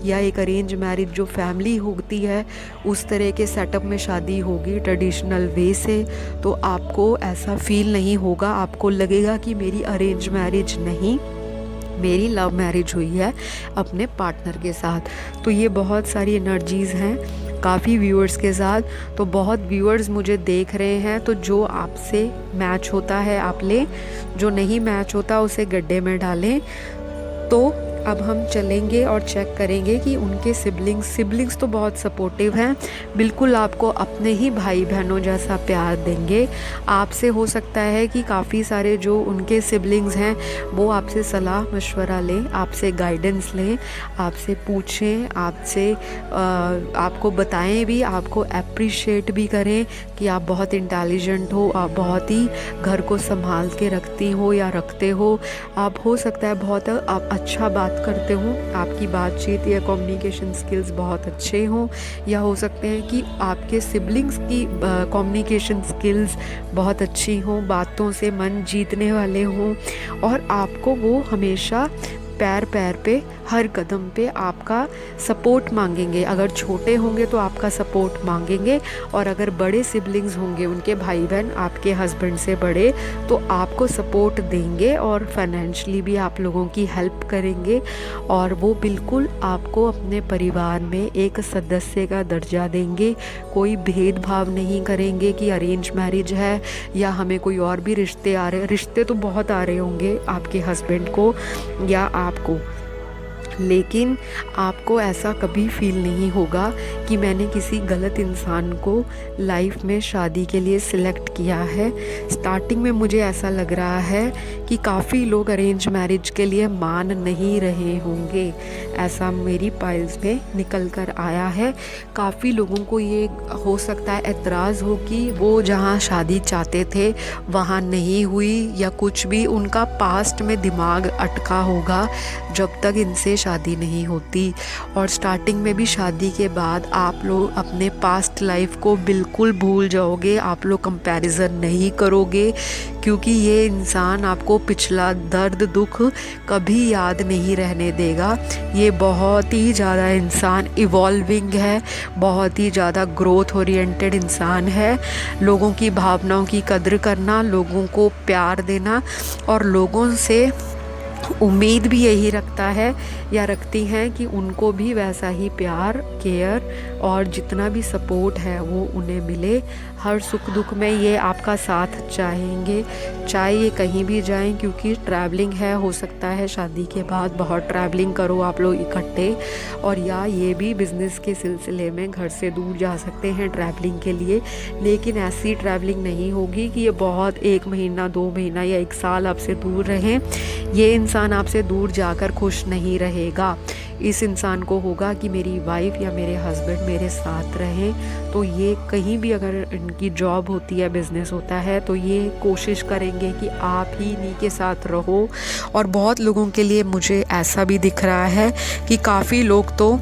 या एक अरेंज मैरिज जो फैमिली होती है उस तरह के सेटअप में शादी होगी ट्रेडिशनल वे से। तो आपको ऐसा फील नहीं होगा, आपको लगेगा कि मेरी अरेंज मैरिज नहीं, मेरी लव मैरिज हुई है अपने पार्टनर के साथ। तो ये बहुत सारी एनर्जीज़ हैं काफ़ी व्यूअर्स के साथ। तो बहुत व्यूअर्स मुझे देख रहे हैं, तो जो आपसे मैच होता है आप लें, जो नहीं मैच होता उसे गड्ढे में डालें। तो अब हम चलेंगे और चेक करेंगे कि उनके सिबलिंग्स तो बहुत सपोर्टिव हैं, बिल्कुल आपको अपने ही भाई बहनों जैसा प्यार देंगे। आपसे हो सकता है कि काफ़ी सारे जो उनके सिबलिंग्स हैं वो आपसे सलाह मशवरा लें, आपसे गाइडेंस लें, आपसे पूछें, आपसे आपको बताएं भी, आपको अप्रिशिएट भी करें कि आप बहुत इंटेलिजेंट हो, आप बहुत ही घर को संभाल के रखती हो या रखते हो, आप हो सकता है बहुत आप अच्छा बात करते हो, आपकी बातचीत या कम्युनिकेशन स्किल्स बहुत अच्छे हों, या हो सकते हैं कि आपके सिबलिंग्स की कम्युनिकेशन स्किल्स बहुत अच्छी हों, बातों से मन जीतने वाले हों, और आपको वो हमेशा पैर पे हर कदम पे आपका सपोर्ट मांगेंगे। अगर छोटे होंगे तो आपका सपोर्ट मांगेंगे, और अगर बड़े सिबलिंग्स होंगे, उनके भाई बहन आपके हस्बैंड से बड़े, तो आपको सपोर्ट देंगे और फाइनेंशियली भी आप लोगों की हेल्प करेंगे। और वो बिल्कुल आपको अपने परिवार में एक सदस्य का दर्जा देंगे, कोई भेदभाव नहीं करेंगे कि अरेंज मैरिज है या हमें कोई और भी रिश्ते आ रहे। रिश्ते तो बहुत आ रहे होंगे आपके हस्बैंड को या आपको, लेकिन आपको ऐसा कभी फील नहीं होगा कि मैंने किसी गलत इंसान को लाइफ में शादी के लिए सिलेक्ट किया है। स्टार्टिंग में मुझे ऐसा लग रहा है कि काफ़ी लोग अरेंज मैरिज के लिए मान नहीं रहे होंगे, ऐसा मेरी फाइल्स में निकल कर आया है। काफ़ी लोगों को ये हो सकता है एतराज़ हो कि वो जहाँ शादी चाहते थे वहाँ नहीं हुई, या कुछ भी उनका पास्ट में दिमाग अटका होगा जब तक इनसे शादी नहीं होती। और स्टार्टिंग में भी शादी के बाद आप लोग अपने पास्ट लाइफ को बिल्कुल भूल जाओगे, आप लोग कंपैरिजन नहीं करोगे, क्योंकि ये इंसान आपको पिछला दर्द दुख कभी याद नहीं रहने देगा। ये बहुत ही ज़्यादा इंसान इवॉल्विंग है, बहुत ही ज़्यादा ग्रोथ ओरिएंटेड इंसान है। लोगों की भावनाओं की कद्र करना, लोगों को प्यार देना, और लोगों से उम्मीद भी यही रखता है या रखती हैं कि उनको भी वैसा ही प्यार, केयर और जितना भी सपोर्ट है वो उन्हें मिले। हर सुख दुख में ये आपका साथ चाहेंगे, चाहे ये कहीं भी जाएं, क्योंकि ट्रैवलिंग है, हो सकता है शादी के बाद बहुत ट्रैवलिंग करो आप लोग इकट्ठे, और या ये भी बिज़नेस के सिलसिले में घर से दूर जा सकते हैं ट्रैवलिंग के लिए। लेकिन ऐसी ट्रैवलिंग नहीं होगी कि ये बहुत 1 महीना 2 महीना या 1 साल आपसे दूर रहें। ये इंसान आपसे दूर जाकर खुश नहीं रहेगा। इस इंसान को होगा कि मेरी वाइफ या मेरे हस्बैंड मेरे साथ रहें। तो ये कहीं भी अगर इनकी जॉब होती है, बिज़नेस होता है, तो ये कोशिश करेंगे कि आप ही इन्हीं के साथ रहो। और बहुत लोगों के लिए मुझे ऐसा भी दिख रहा है कि काफ़ी लोग तो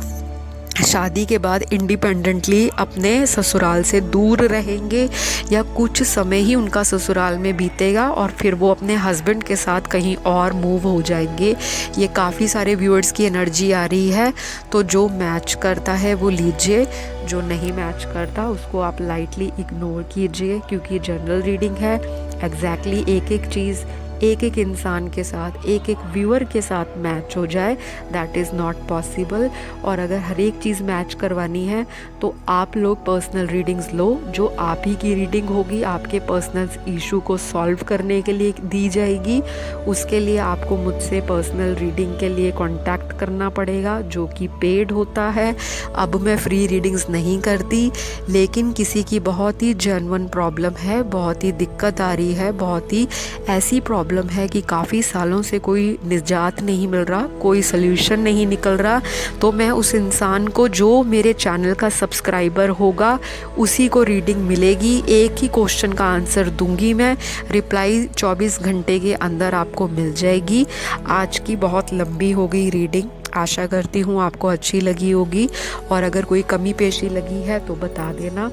शादी के बाद इंडिपेंडेंटली अपने ससुराल से दूर रहेंगे या कुछ समय ही उनका ससुराल में बीतेगा और फिर वो अपने हस्बैंड के साथ कहीं और मूव हो जाएंगे। ये काफ़ी सारे व्यूअर्स की एनर्जी आ रही है, तो जो मैच करता है वो लीजिए, जो नहीं मैच करता उसको आप लाइटली इग्नोर कीजिए, क्योंकि जनरल रीडिंग है। एग्जैक्टली एक एक चीज़ एक एक इंसान के साथ, एक एक व्यूअर के साथ मैच हो जाए, दैट इज़ नॉट पॉसिबल। और अगर हर एक चीज़ मैच करवानी है तो आप लोग पर्सनल रीडिंग्स लो, जो आप ही की रीडिंग होगी, आपके पर्सनल इशू को सॉल्व करने के लिए दी जाएगी। उसके लिए आपको मुझसे पर्सनल रीडिंग के लिए कांटेक्ट करना पड़ेगा, जो कि पेड होता है। अब मैं फ्री रीडिंग्स नहीं करती, लेकिन किसी की बहुत ही जेन्युइन प्रॉब्लम है, बहुत ही दिक्कत आ रही है, बहुत ही ऐसी प्रॉब्लम है कि काफ़ी सालों से कोई निजात नहीं मिल रहा, कोई सल्यूशन नहीं निकल रहा, तो मैं उस इंसान को, जो मेरे चैनल का सब्सक्राइबर होगा, उसी को रीडिंग मिलेगी। एक ही क्वेश्चन का आंसर दूंगी मैं, रिप्लाई 24 घंटे के अंदर आपको मिल जाएगी। आज की बहुत लंबी हो गई रीडिंग, आशा करती हूँ आपको अच्छी लगी होगी, और अगर कोई कमी पेशी लगी है तो बता देना,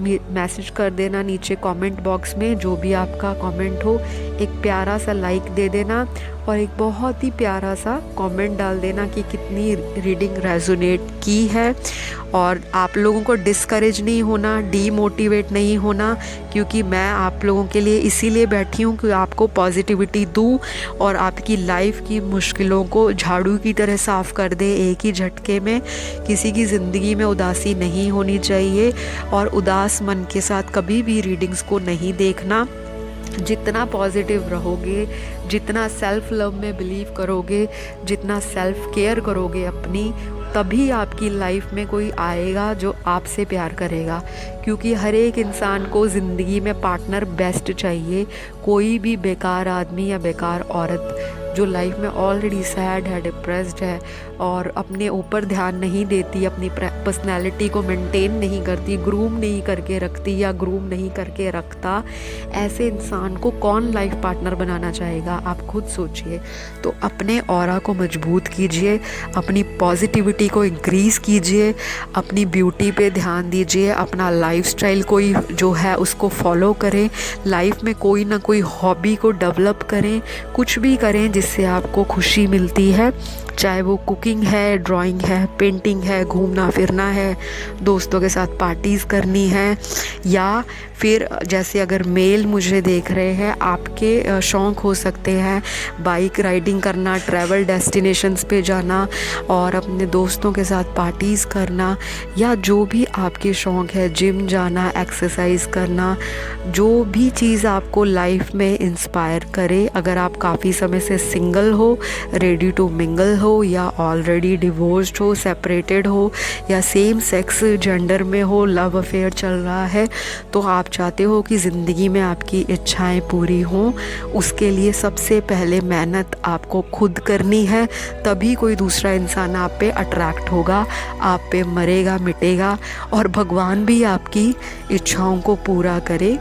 मैसेज कर देना नीचे कमेंट बॉक्स में। जो भी आपका कमेंट हो, एक प्यारा सा लाइक दे देना और एक बहुत ही प्यारा सा कमेंट डाल देना कि कितनी रीडिंग रेजोनेट की है। और आप लोगों को डिस्करेज नहीं होना, डीमोटिवेट नहीं होना, क्योंकि मैं आप लोगों के लिए इसीलिए बैठी हूँ कि आपको पॉजिटिविटी दूँ और आपकी लाइफ की मुश्किलों को झाड़ू की तरह साफ़ कर दे एक ही झटके में। किसी की ज़िंदगी में उदासी नहीं होनी चाहिए, और उदास मन के साथ कभी भी रीडिंग्स को नहीं देखना। जितना पॉजिटिव रहोगे, जितना सेल्फ लव में बिलीव करोगे, जितना सेल्फ केयर करोगे अपनी, तभी आपकी लाइफ में कोई आएगा जो आपसे प्यार करेगा। क्योंकि हर एक इंसान को ज़िंदगी में पार्टनर बेस्ट चाहिए। कोई भी बेकार आदमी या बेकार औरत जो लाइफ में ऑलरेडी सैड है, डिप्रेस्ड है और अपने ऊपर ध्यान नहीं देती, अपनी पर्सनैलिटी को मेंटेन नहीं करती, ग्रूम नहीं करके रखती या ग्रूम नहीं करके रखता, ऐसे इंसान को कौन लाइफ पार्टनर बनाना चाहेगा? आप खुद सोचिए। तो अपने ऑरा को मजबूत कीजिए, अपनी पॉजिटिविटी को इंक्रीज़ कीजिए, अपनी ब्यूटी पे ध्यान दीजिए, अपना लाइफस्टाइल कोई जो है उसको फॉलो करें, लाइफ में कोई ना कोई हॉबी को डेवलप करें, कुछ भी करें जिससे आपको खुशी मिलती है, चाहे वो कुकिंग है, ड्राइंग है, पेंटिंग है, घूमना फिरना है, दोस्तों के साथ पार्टीज़ करनी है, या फिर जैसे अगर मेल मुझे देख रहे हैं, आपके शौक़ हो सकते हैं बाइक राइडिंग करना, ट्रैवल डेस्टिनेशंस पे जाना और अपने दोस्तों के साथ पार्टीज़ करना, या जो भी आपके शौक़ है, जिम जाना, एक्सरसाइज करना, जो भी चीज़ आपको लाइफ में इंस्पायर करे। अगर आप काफ़ी समय से सिंगल हो, रेडी टू मिंगल हो, या ऑलरेडी डिवोर्स्ड हो, सेपरेटेड हो, या सेम सेक्स जेंडर में हो, लव अफेयर चल रहा है, तो आप चाहते हो कि ज़िंदगी में आपकी इच्छाएं पूरी हों, उसके लिए सबसे पहले मेहनत आपको खुद करनी है। तभी कोई दूसरा इंसान आप पे अट्रैक्ट होगा, आप पे मरेगा मिटेगा, और भगवान भी आपकी इच्छाओं को पूरा करे,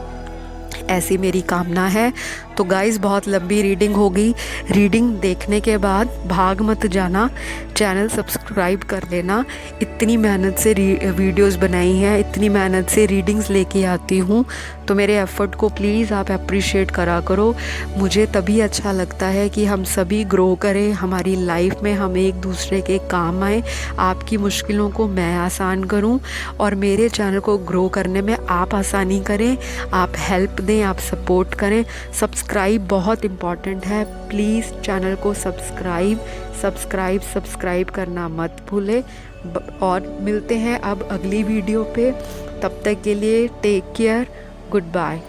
ऐसी मेरी कामना है। तो गाइज़, बहुत लंबी रीडिंग हो गई। रीडिंग देखने के बाद भाग मत जाना, चैनल सब्सक्राइब कर लेना। इतनी मेहनत से वीडियोस बनाई हैं, इतनी मेहनत से रीडिंग्स लेके आती हूँ, तो मेरे एफ़र्ट को प्लीज़ आप अप्रिशिएट करा करो। मुझे तभी अच्छा लगता है कि हम सभी ग्रो करें, हमारी लाइफ में हम एक दूसरे के काम आए, आपकी मुश्किलों को मैं आसान करूँ और मेरे चैनल को ग्रो करने में आप आसानी करें, आप हेल्प दें, आप सपोर्ट करें। सब्सक्राइब बहुत इम्पॉर्टेंट है, प्लीज़ चैनल को सब्सक्राइब करना मत भूलें। और मिलते हैं अब अगली वीडियो पे, तब तक के लिए टेक केयर, गुड बाय।